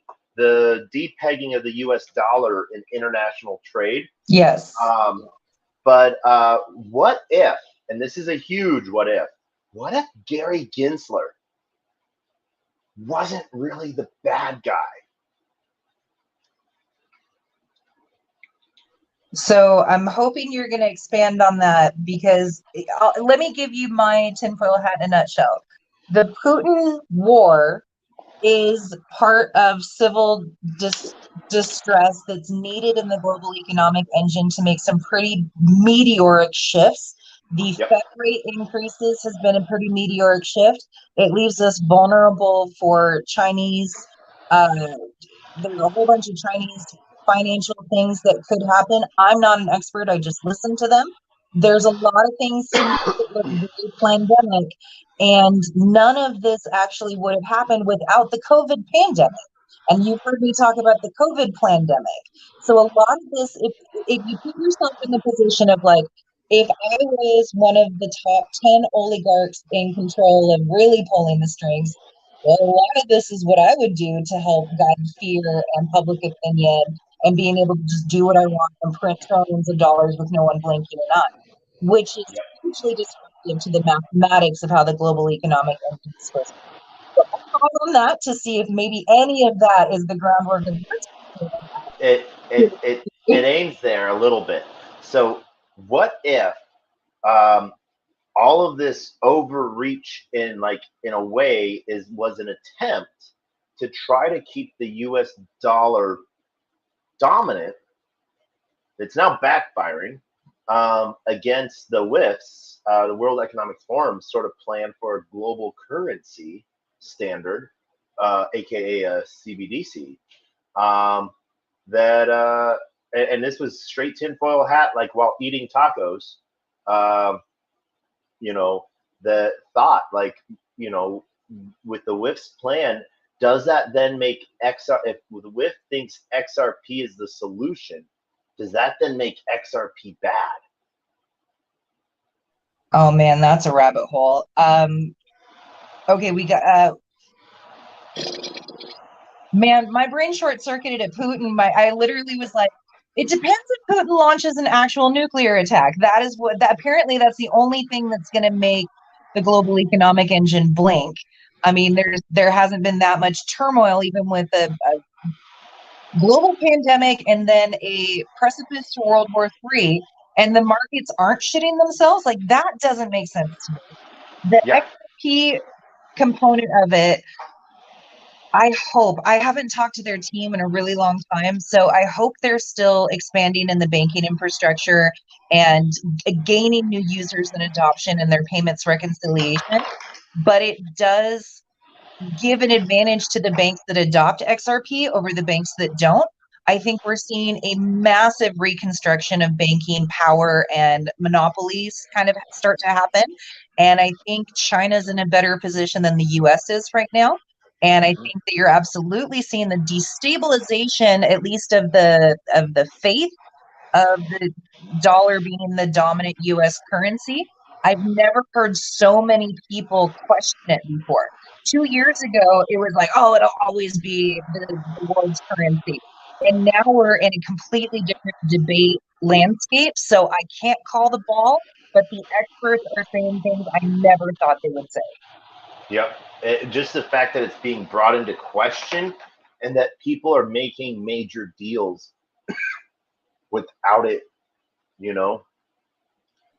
depegging of the U.S. dollar in international trade. Yes. But what if, and this is a huge what if Gary Gensler wasn't really the bad guy? So I'm hoping you're going to expand on that, because let me give you my tinfoil hat in a nutshell. The Putin war is part of civil distress that's needed in the global economic engine to make some pretty meteoric shifts. The Fed rate increases has been a pretty meteoric shift. It leaves us vulnerable for Chinese. There's a whole bunch of Chinese financial things that could happen. I'm not an expert. I just listen to them. There's a lot of things to me that look very pandemic, and none of this actually would have happened without the COVID pandemic. And you've heard me talk about the COVID pandemic. So a lot of this, if you put yourself in the position of like, if I was one of the top 10 oligarchs in control of really pulling the strings, well, a lot of this is what I would do to help guide fear and public opinion and being able to just do what I want and print trillions of dollars with no one blinking an eye, which is hugely disruptive to the mathematics of how the global economic engine is supposed to be. So I'm on that to see if maybe any of that is the groundwork of it aims there a little bit. So what if all of this overreach in a way was an attempt to try to keep the US dollar dominant? It's now backfiring against the WIFs, the World Economic Forum sort of plan for a global currency standard, aka a CBDC. And this was straight tinfoil hat, like while eating tacos. The thought, with the WIF's plan, does that then make XR? If the WIF thinks XRP is the solution, does that then make XRP bad? Oh man, that's a rabbit hole. Okay, we got man, my brain short-circuited at Putin. I literally was like, it depends if Putin launches an actual nuclear attack. That is apparently that's the only thing that's going to make the global economic engine blink. I mean, there hasn't been that much turmoil, even with a global pandemic and then a precipice to World War III, and the markets aren't shitting themselves. Like, that doesn't make sense to me. The XRP component of it, I haven't talked to their team in a really long time, so I hope they're still expanding in the banking infrastructure and gaining new users and adoption in their payments reconciliation. But it does give an advantage to the banks that adopt XRP over the banks that don't. I think we're seeing a massive reconstruction of banking power and monopolies kind of start to happen. And I think China's in a better position than the US is right now. And I think that you're absolutely seeing the destabilization, at least of the faith of the dollar being the dominant US currency. I've never heard so many people question it before. 2 years ago, it was like, oh, it'll always be the world's currency. And now we're in a completely different debate landscape. So I can't call the ball, but the experts are saying things I never thought they would say. Yep. Just the fact that it's being brought into question and that people are making major deals without it,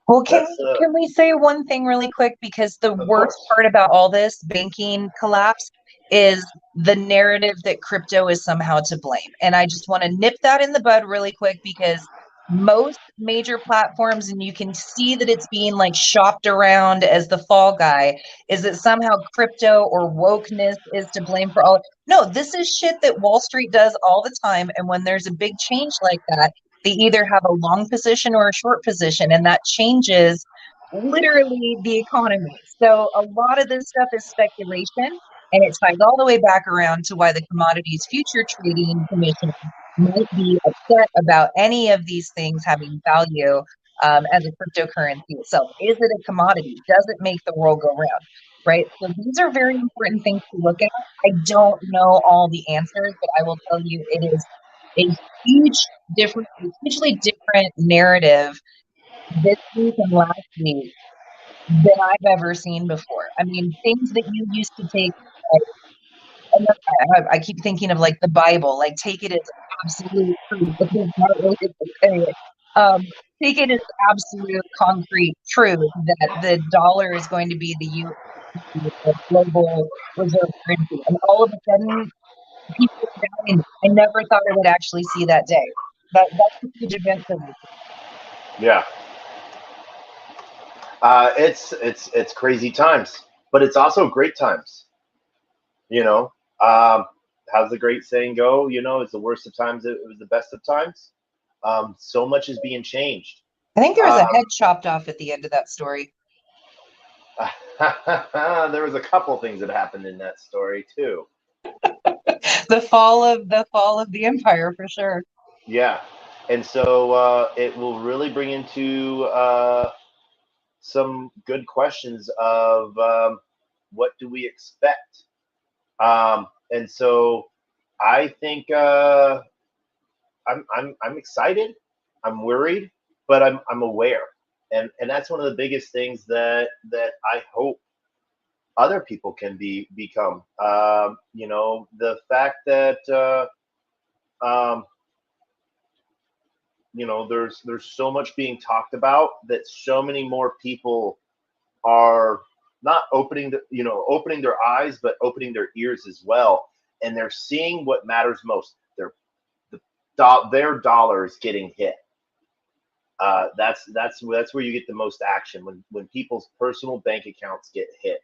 Well, can we say one thing really quick? Because the worst part about all this banking collapse is the narrative that crypto is somehow to blame. And I just want to nip that in the bud really quick, because most major platforms, and you can see that it's being like shopped around as the fall guy, is that somehow crypto or wokeness is to blame for all. No, this is shit that Wall Street does all the time. And when there's a big change like that, they either have a long position or a short position, and that changes literally the economy. So a lot of this stuff is speculation, and it ties all the way back around to why the Commodities Future Trading Commission might be upset about any of these things having value as a cryptocurrency itself. Is it a commodity? Does it make the world go round? Right? So these are very important things to look at. I don't know all the answers, but I will tell you it is a hugely different narrative this week and last week than I've ever seen before. I mean, things that you used to take, I keep thinking of like the Bible, like take it as absolute truth. Take it as absolute concrete truth that the dollar is going to be the global reserve currency. And all of a sudden, people are doubting. I never thought I would actually see that day. That's a huge event for me. Yeah. It's crazy times, but it's also great times. How's the great saying go? It's the worst of times. It was the best of times. So much is being changed. I think there was a head chopped off at the end of that story. There was a couple things that happened in that story too. the fall of the empire, for sure. Yeah, and so it will really bring into some good questions of what do we expect, and so I think I'm excited, I'm worried, but I'm aware, and that's one of the biggest things that I hope other people can become. You know, the fact that you know, there's so much being talked about that so many more people are not opening opening their eyes, but opening their ears as well, and they're seeing what matters most. Their dollars getting hit. That's where you get the most action, when people's personal bank accounts get hit.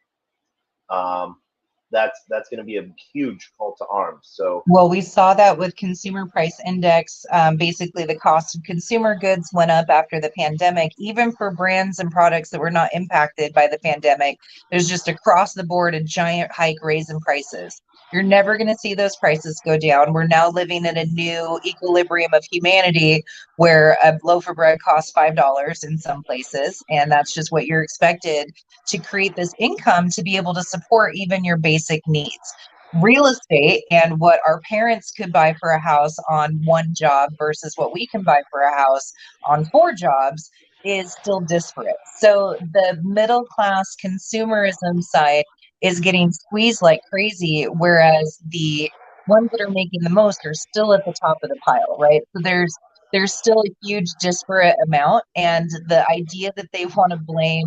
That's going to be a huge call to arms. So, well, we saw that with consumer price index. Basically, the cost of consumer goods went up after the pandemic, even for brands and products that were not impacted by the pandemic. There's just across the board a giant hike raise in prices. You're never going to see those prices go down. We're now living in a new equilibrium of humanity where a loaf of bread costs $5 in some places, and that's just what you're expected to create this income to be able to support even your basic needs. Real estate and what our parents could buy for a house on one job versus what we can buy for a house on 4 jobs is still disparate. So the middle class consumerism side is getting squeezed like crazy, whereas the ones that are making the most are still at the top of the pile, right? So there's still a huge disparate amount, and the idea that they want to blame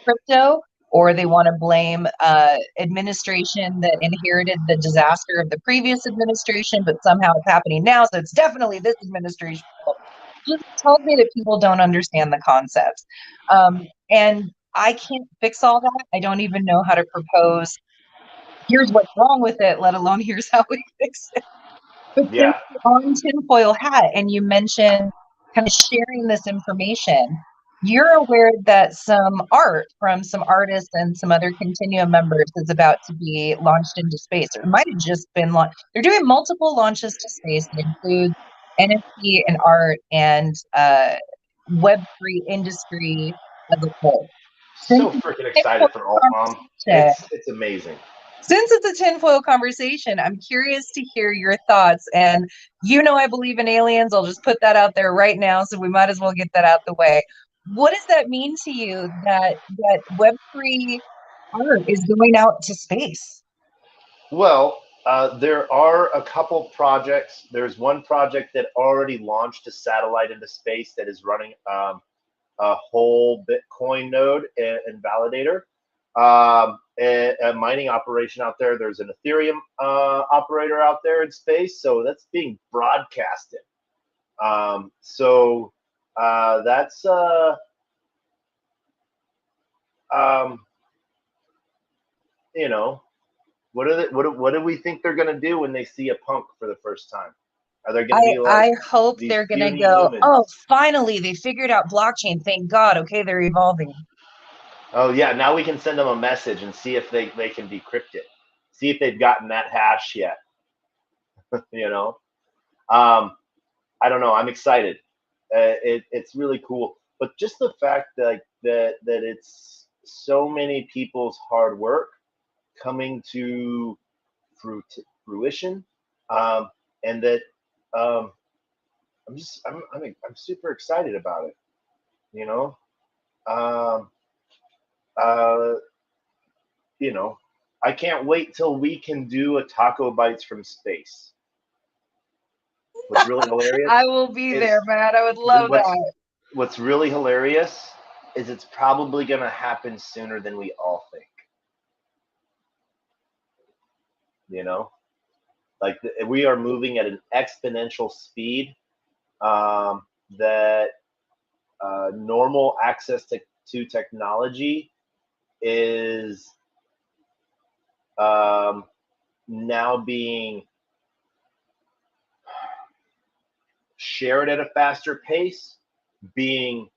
crypto, or they want to blame administration that inherited the disaster of the previous administration, but somehow it's happening now, so it's definitely this administration. Just tells me that people don't understand the concepts. And I can't fix all that. I don't even know how to propose, here's what's wrong with it, let alone here's how we fix it. But since yeah. you're on tinfoil hat and you mentioned kind of sharing this information, you're aware that some art from some artists and some other Continuum members is about to be launched into space. Or it might have just been launched. They're doing multiple launches to space that include NFT and art and Web3 industry as a whole. Since So freaking it's a excited tinfoil for Alt Mom. conversation, It's amazing. since it's a tinfoil conversation, I'm curious to hear your thoughts. And I believe in aliens. I'll just put that out there right now, so we might as well get that out the way. What does that mean to you that Web3 art is going out to space? Well, there are a couple projects. There's one project that already launched a satellite into space that is running a whole Bitcoin node and validator, a mining operation out there. There's an Ethereum operator out there in space, so that's being broadcasted. So that's um, you know, what do we think they're gonna do when they see a punk for the first time? Are they gonna be like I hope these they're gonna puny go, humans? oh, finally they figured out blockchain. Thank God. Okay, they're evolving. Oh yeah, now we can send them a message and see if they can decrypt it. See if they've gotten that hash yet. you know, um, I don't know. I'm excited. It's really cool, but just the fact that it's so many people's hard work coming to fruition, and that um, I'm super excited about it. You know, um, uh, you know, I can't wait till we can do a TacoBytes from space. What's really hilarious I will be is there, man. I would love what's that. what's really hilarious is it's probably going to happen sooner than we all think. You know, like we are moving at an exponential speed, that normal access to technology is now being shared at a faster pace, being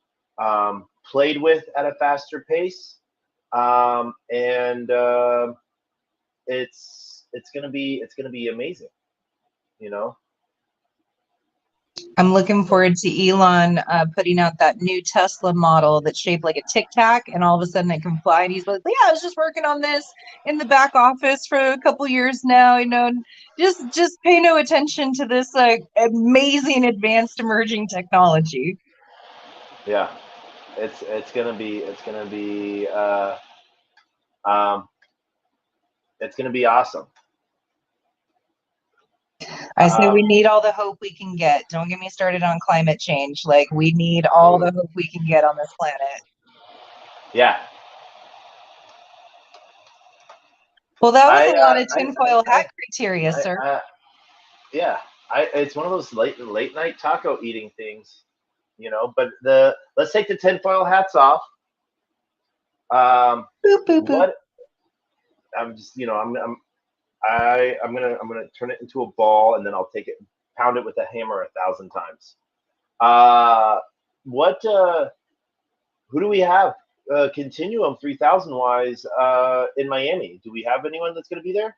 played with at a faster pace, and it's gonna be amazing, you know. I'm looking forward to Elon putting out that new Tesla model that's shaped like a Tic Tac, and all of a sudden it can fly. And he's like, "Yeah, I was just working on this in the back office for a couple years now. Just pay no attention to this like amazing advanced emerging technology." Yeah, it's gonna be It's going to be awesome. I say we need all the hope we can get. Don't get me started on climate change. Like, we need all the hope we can get on this planet. Yeah. Well, that was a lot of tinfoil hat criteria, sir. Yeah, it's one of those late night taco eating things, you know. But let's take the tinfoil hats off. Boop, boop, boop. What I'm just, you know, I'm gonna turn it into a ball, and then I'll take it, pound it with a hammer 1,000 times. Who do we have Continuum 3000 wise in Miami? Do we have anyone that's going to be there?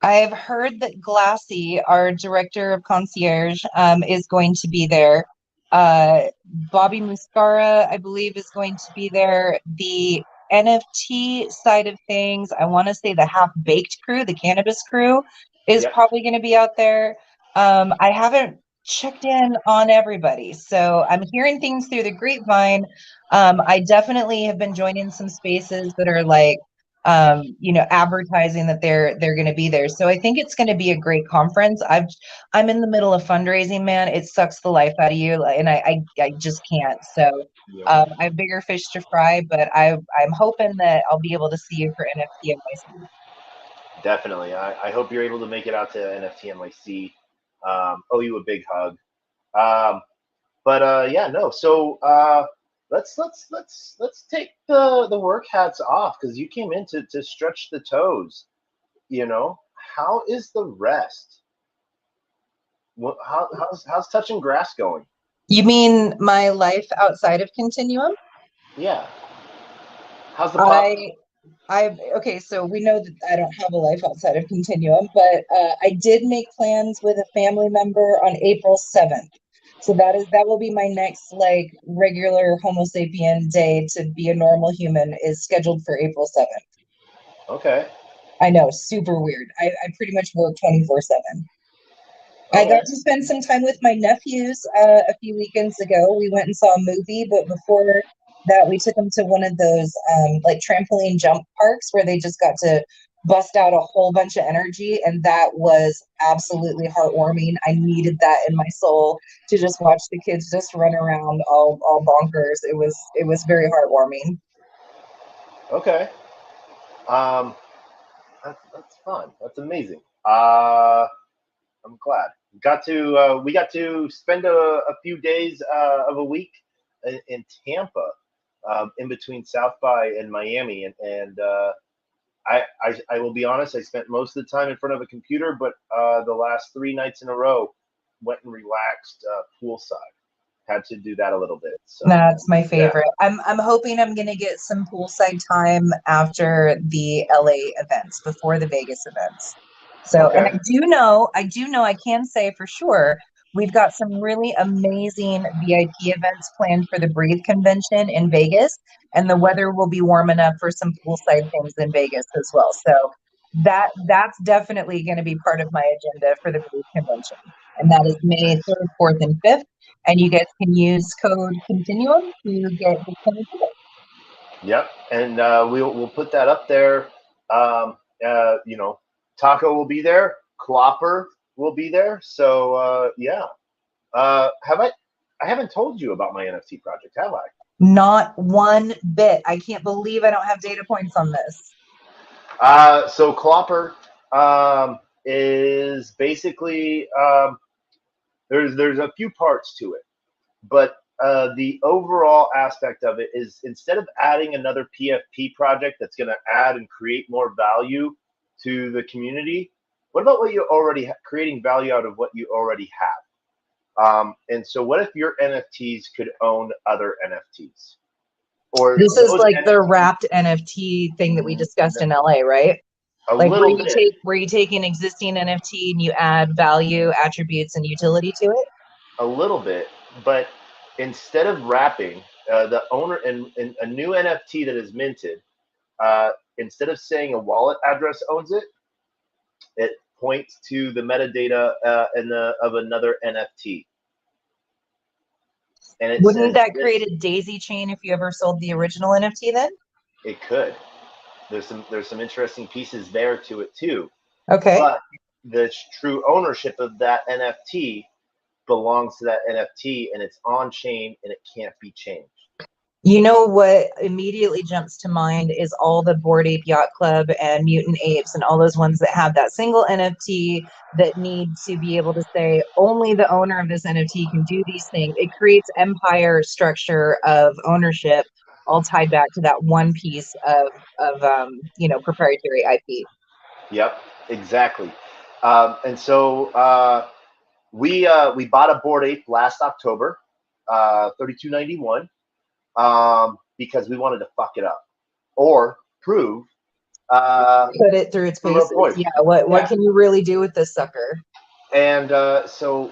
I've heard that Glassy, our director of concierge, is going to be there. Bobby Muscara, I believe, is going to be there. The NFT side of things, I want to say the half-baked crew, the cannabis crew, is probably going to be out there. I haven't checked in on everybody, so I'm hearing things through the grapevine. I definitely have been joining some spaces that are like, you know, advertising that they're going to be there. So I think it's going to be a great conference. I'm in the middle of fundraising, man. It sucks the life out of you, and I just can't. So I have bigger fish to fry, but I'm hoping that I'll be able to see you for NFT NYC. Definitely. I hope you're able to make it out to NFT NYC. Owe you a big hug. Yeah, no. So let's take the work hats off, because you came in to stretch the toes. You know, how is the rest? How's touching grass going? You mean my life outside of Continuum? Yeah. How's the pup? Okay, so we know that I don't have a life outside of Continuum, but I did make plans with a family member on April 7th. So that will be my next like regular Homo sapien day to be a normal human is scheduled for April 7th. Okay. I know, super weird. I pretty much work 24/7. I got to spend some time with my nephews a few weekends ago. We went and saw a movie, but before that, we took them to one of those like trampoline jump parks where they just got to bust out a whole bunch of energy, and that was absolutely heartwarming. I needed that in my soul to just watch the kids just run around all bonkers. It was very heartwarming. Okay. That's fun. That's amazing. I'm glad. We got to spend a few days of a week in Tampa, in between South by and Miami, and I will be honest, I spent most of the time in front of a computer, but the last 3 nights in a row went and relaxed poolside. Had to do that a little bit. So that's my favorite. Yeah. I'm hoping I'm gonna get some poolside time after the LA events, before the Vegas events. So, and I do know I can say for sure we've got some really amazing VIP events planned for the Breathe convention in Vegas, and the weather will be warm enough for some poolside things in Vegas as well. So that's definitely going to be part of my agenda for the Breathe convention, and that is May 3rd, 4th, and 5th. And you guys can use code Continuum to get discounted tickets. Yep, and we'll put that up there. You know, Taco will be there. Clopper will be there. So yeah. I haven't told you about my NFT project, have I? Not one bit. I can't believe I don't have data points on this. So Clopper is basically there's a few parts to it, but the overall aspect of it is, instead of adding another PFP project that's going to add and create more value to the community, what about what you already creating value out of what you already have? And so what if your NFTs could own other NFTs? Or this is like NFTs, the wrapped NFT thing that we discussed in LA, right? Like where you take an existing NFT and you add value, attributes, and utility to it? A little bit, but instead of wrapping, the owner in a new NFT that is minted, instead of saying a wallet address owns it, it points to the metadata of another NFT. And wouldn't that create a daisy chain if you ever sold the original NFT then? It could. there's some interesting pieces there to it too. Okay. But the true ownership of that NFT belongs to that NFT, and it's on chain, and it can't be changed. You know what immediately jumps to mind is all the Bored Ape Yacht Club and Mutant Apes and all those ones that have that single NFT that need to be able to say only the owner of this NFT can do these things. It creates empire structure of ownership, all tied back to that one piece of proprietary IP. Yep, exactly. And so we bought a Bored Ape last October, $32.91, because we wanted to fuck it up or prove Put it through its paces. Yeah. What can you really do with this sucker? And so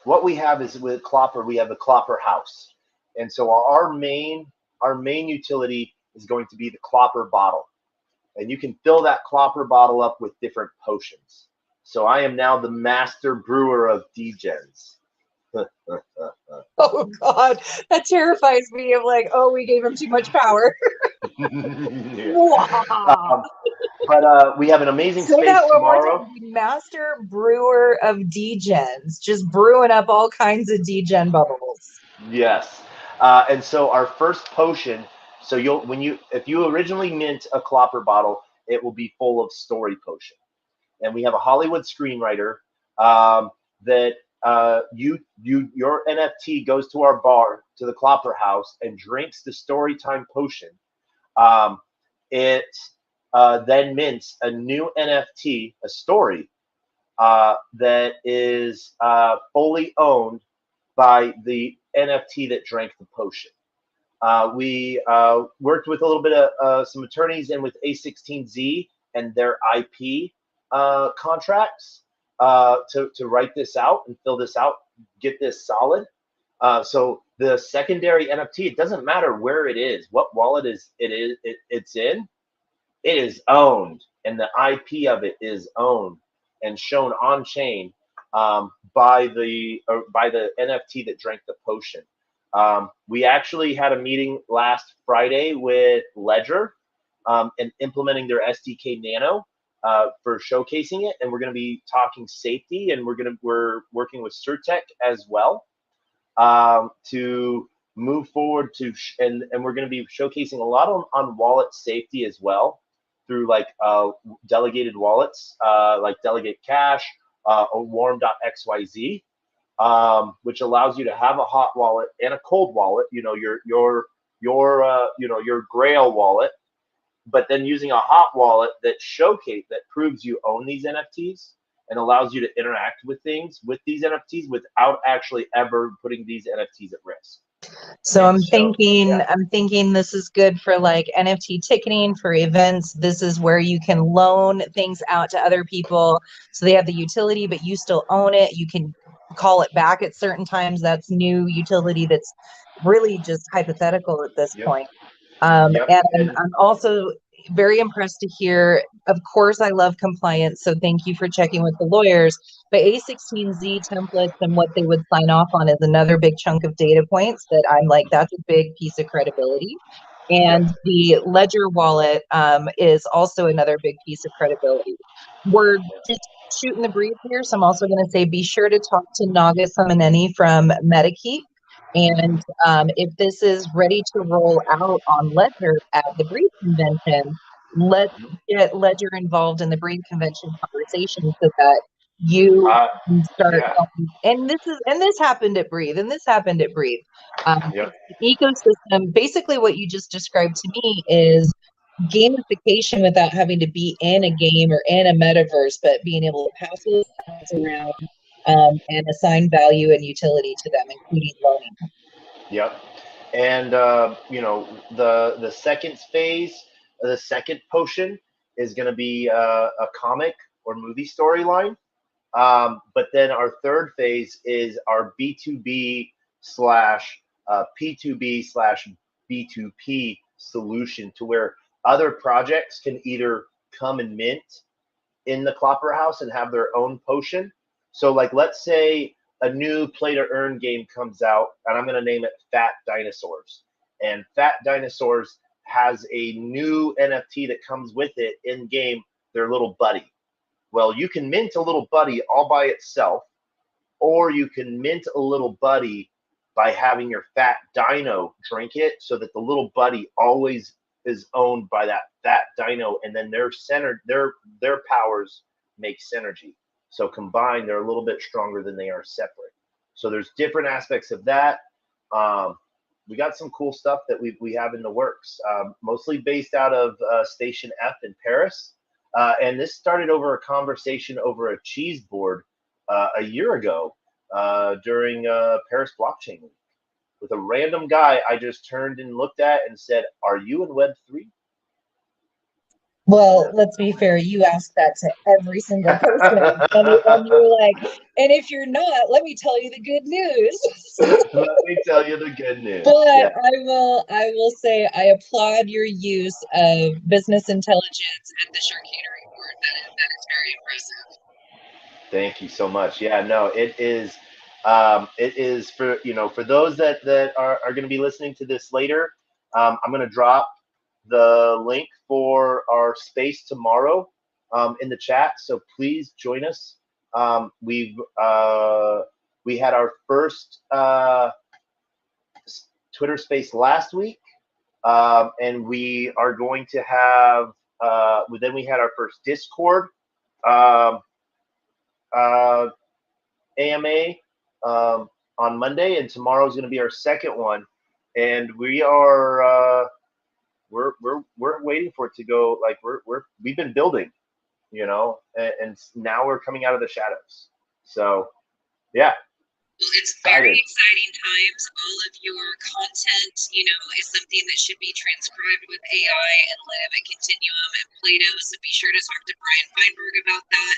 what we have is with Clopper, we have the Clopper house, and so our main utility is going to be the Clopper bottle, and you can fill that Clopper bottle up with different potions. So I am now the master brewer of degens. Oh God, that terrifies me. Of like, oh, we gave him too much power. But we have an amazing space tomorrow. Master brewer of degens, just brewing up all kinds of degen bubbles. Yes, and so our first potion. So if you originally mint a Clopper bottle, it will be full of story potion, and we have a Hollywood screenwriter that your NFT goes to our bar, to the Clopper house, and drinks the storytime potion. It then mints a new NFT, a story that is fully owned by the NFT that drank the potion. We worked with a little bit of some attorneys and with A16Z and their IP contracts to write this out and fill this out, get this solid. So the secondary NFT, it doesn't matter where it is, what wallet it's in, it is owned, and the IP of it is owned and shown on chain by the NFT that drank the potion. We actually had a meeting last Friday with Ledger and implementing their SDK Nano for showcasing it, and we're going to be talking safety, and we're working with Surtech as well to move forward and we're going to be showcasing a lot on wallet safety as well through like delegated wallets like Delegate Cash or Warm.xyz. Which allows you to have a hot wallet and a cold wallet, your Grail wallet, but then using a hot wallet that proves you own these NFTs and allows you to interact with things with these NFTs without actually ever putting these NFTs at risk. So I'm thinking this is good for like NFT ticketing for events. This is where you can loan things out to other people. So they have the utility, but you still own it. You can call it back at certain times. That's new utility that's really just hypothetical at this point. And I'm also very impressed to hear, of course, I love compliance. So thank you for checking with the lawyers. But A16Z templates and what they would sign off on is another big chunk of data points that I'm like, that's a big piece of credibility. And the Ledger wallet is also another big piece of credibility. We're just shooting the breeze here. So I'm also going to say, be sure to talk to Naga Samaneni from Metakeep. And if this is ready to roll out on Ledger at the Breathe convention, let's get Ledger involved in the Breathe convention conversation so that you can start. And this happened at Breathe, and this happened at Breathe. The ecosystem, basically, what you just described to me is gamification without having to be in a game or in a metaverse, but being able to pass those around and assign value and utility to them, including loaning. Yep. And the second phase, the second potion is going to be a comic or movie storyline. But then our third phase is our B2B slash P2B slash B2P solution, to where other projects can either come and mint in the Clopper House and have their own potion. So like, let's say a new play to earn game comes out, and I'm going to name it Fat Dinosaurs. And Fat Dinosaurs has a new NFT that comes with it in game, their little buddy. Well, you can mint a little buddy all by itself, or you can mint a little buddy by having your fat dino drink it, so that the little buddy always is owned by that dino, and then their powers make synergy. So combined, they're a little bit stronger than they are separate. So there's different aspects of that. We got some cool stuff that we have in the works, mostly based out of Station F in Paris. And this started over a conversation over a cheese board a year ago during Paris Blockchain Week with a random guy I just turned and looked at and said, "Are you in Web3?" Well, let's be fair. You ask that to every single person, and you're like, and if you're not, let me tell you the good news. Let me tell you the good news. But yeah. I will say I applaud your use of business intelligence at the charcuterie board. That is very impressive. Thank you so much. Yeah, no, it is for for those that are going to be listening to this later. I'm going to drop the link for our space tomorrow in the chat, so please join us. We had our first Twitter space last week, and we are going to have then we had our first Discord AMA on Monday, and tomorrow is going to be our second one, and we are we're waiting for it to go. Like we've been building, and now we're coming out of the shadows. So yeah. Well, it's very exciting times. All of your content, is something that should be transcribed with AI and live at Continuum and Plato. So be sure to talk to Brian Feinberg about that.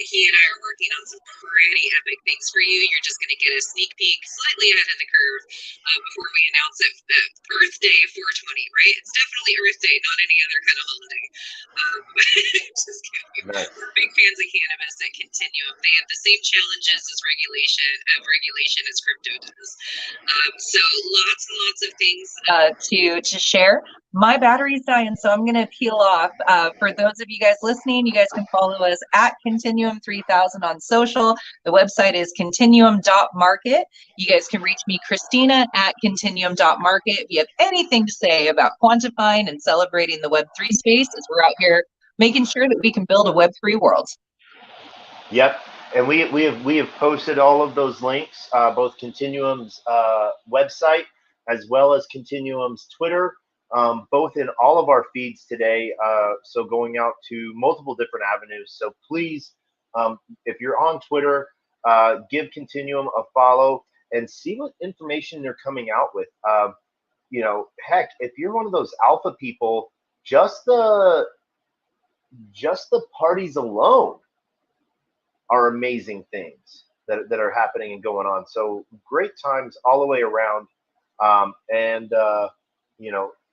He and I are working on some pretty epic things for you. You're just going to get a sneak peek, slightly ahead of the curve, before we announce it. Earth Day 420, right? It's definitely Earth Day, not any other kind of holiday. Just kidding. Nice. We're big fans of cannabis at Continuum. They have the same challenges as regulation as crypto does. So lots and lots of things to share. My battery's dying, so I'm going to peel off. For those of you guys listening, you guys can follow us at Continuum 3000 on social. The website is continuum.market. You guys can reach me, Christina, at continuum.market. If you have anything to say about quantifying and celebrating the Web3 space, as we're out here making sure that we can build a Web3 world. Yep. And we have posted all of those links, both Continuum's website as well as Continuum's Twitter, both in all of our feeds today. So going out to multiple different avenues. So please, if you're on Twitter, give Continuum a follow and see what information they're coming out with. Heck, if you're one of those alpha people, just the parties alone are amazing things that are happening and going on. So great times all the way around.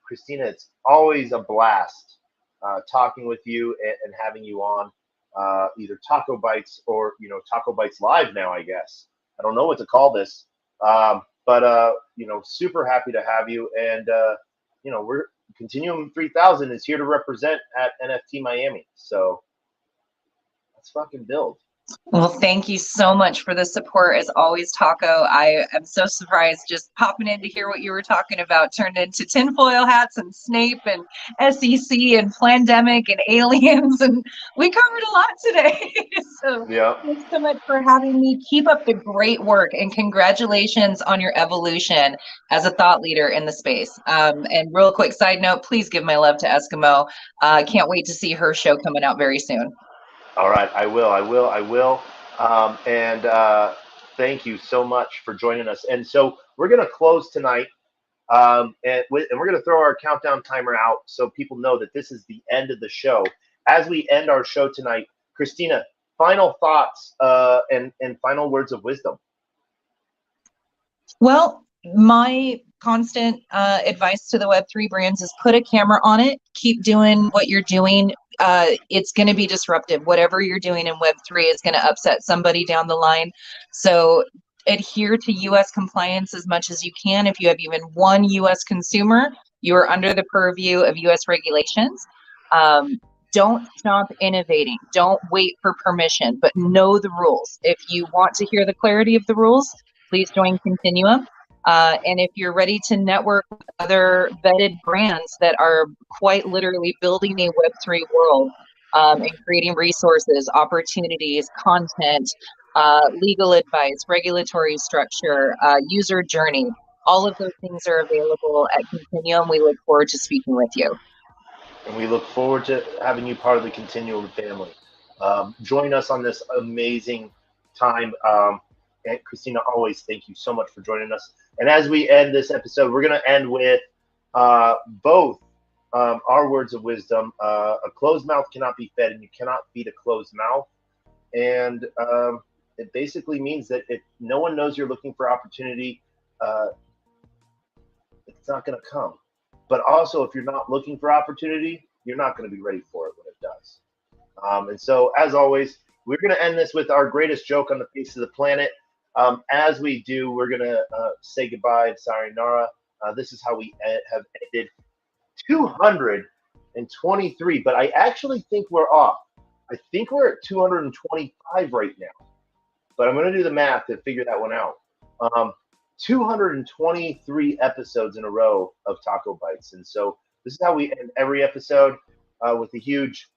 Christina, it's always a blast talking with you and having you on either TacoBytes or, TacoBytes Live now, I guess. I don't know what to call this. But super happy to have you. And, we're Continuum 3000 is here to represent at NFT Miami. So let's fucking build. Well, thank you so much for the support as always, Taco. I am so surprised just popping in to hear what you were talking about turned into tinfoil hats and Snape and SEC and Plandemic and aliens, and we covered a lot today. So yeah. Thanks so much for having me. Keep up the great work and congratulations on your evolution as a thought leader in the space. And real quick side note, please give my love to Eskimo. Can't wait to see her show coming out very soon. All right, I will. And thank you so much for joining us. And so we're going to close tonight, and we're going to throw our countdown timer out so people know that this is the end of the show. As we end our show tonight, Christina, final thoughts and final words of wisdom. Well, my constant advice to the Web3 brands is put a camera on it, keep doing what you're doing. It's going to be disruptive. Whatever you're doing in Web3 is going to upset somebody down the line. So adhere to US compliance as much as you can. If you have even one US consumer, You are under the purview of U.S. regulations. Don't stop innovating. Don't wait for permission, but know the rules. If you want to hear the clarity of the rules, please join Continuum. And if you're ready to network with other vetted brands that are quite literally building a Web3 world and creating resources, opportunities, content, legal advice, regulatory structure, user journey, all of those things are available at Continuum. We look forward to speaking with you. And we look forward to having you part of the Continuum family. Join us on this amazing time. And Christina, always thank you so much for joining us. And as we end this episode, we're going to end with both our words of wisdom. A closed mouth cannot be fed, and you cannot feed a closed mouth. And it basically means that if no one knows you're looking for opportunity, it's not going to come. But also, if you're not looking for opportunity, you're not going to be ready for it when it does. And so, as always, we're going to end this with our greatest joke on the face of the planet. As we do, we're going to say goodbye and sayonara. This is how we have ended 223, but I actually think we're off. I think we're at 225 right now. But I'm going to do the math to figure that one out. 223 episodes in a row of TacoBytes. And so this is how we end every episode with a huge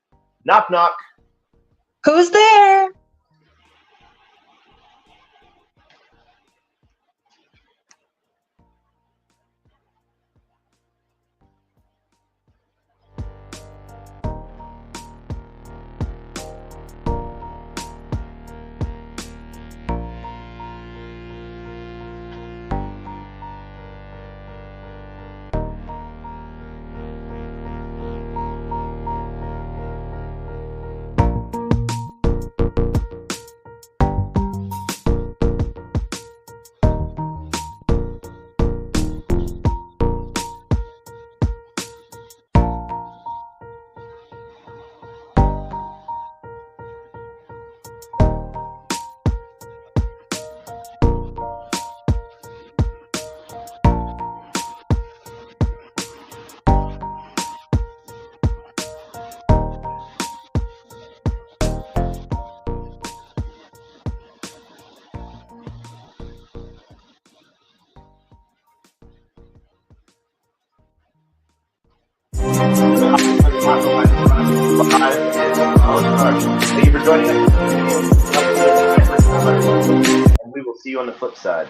knock, knock. Who's there? Thank you for joining us. And we will see you on the flip side.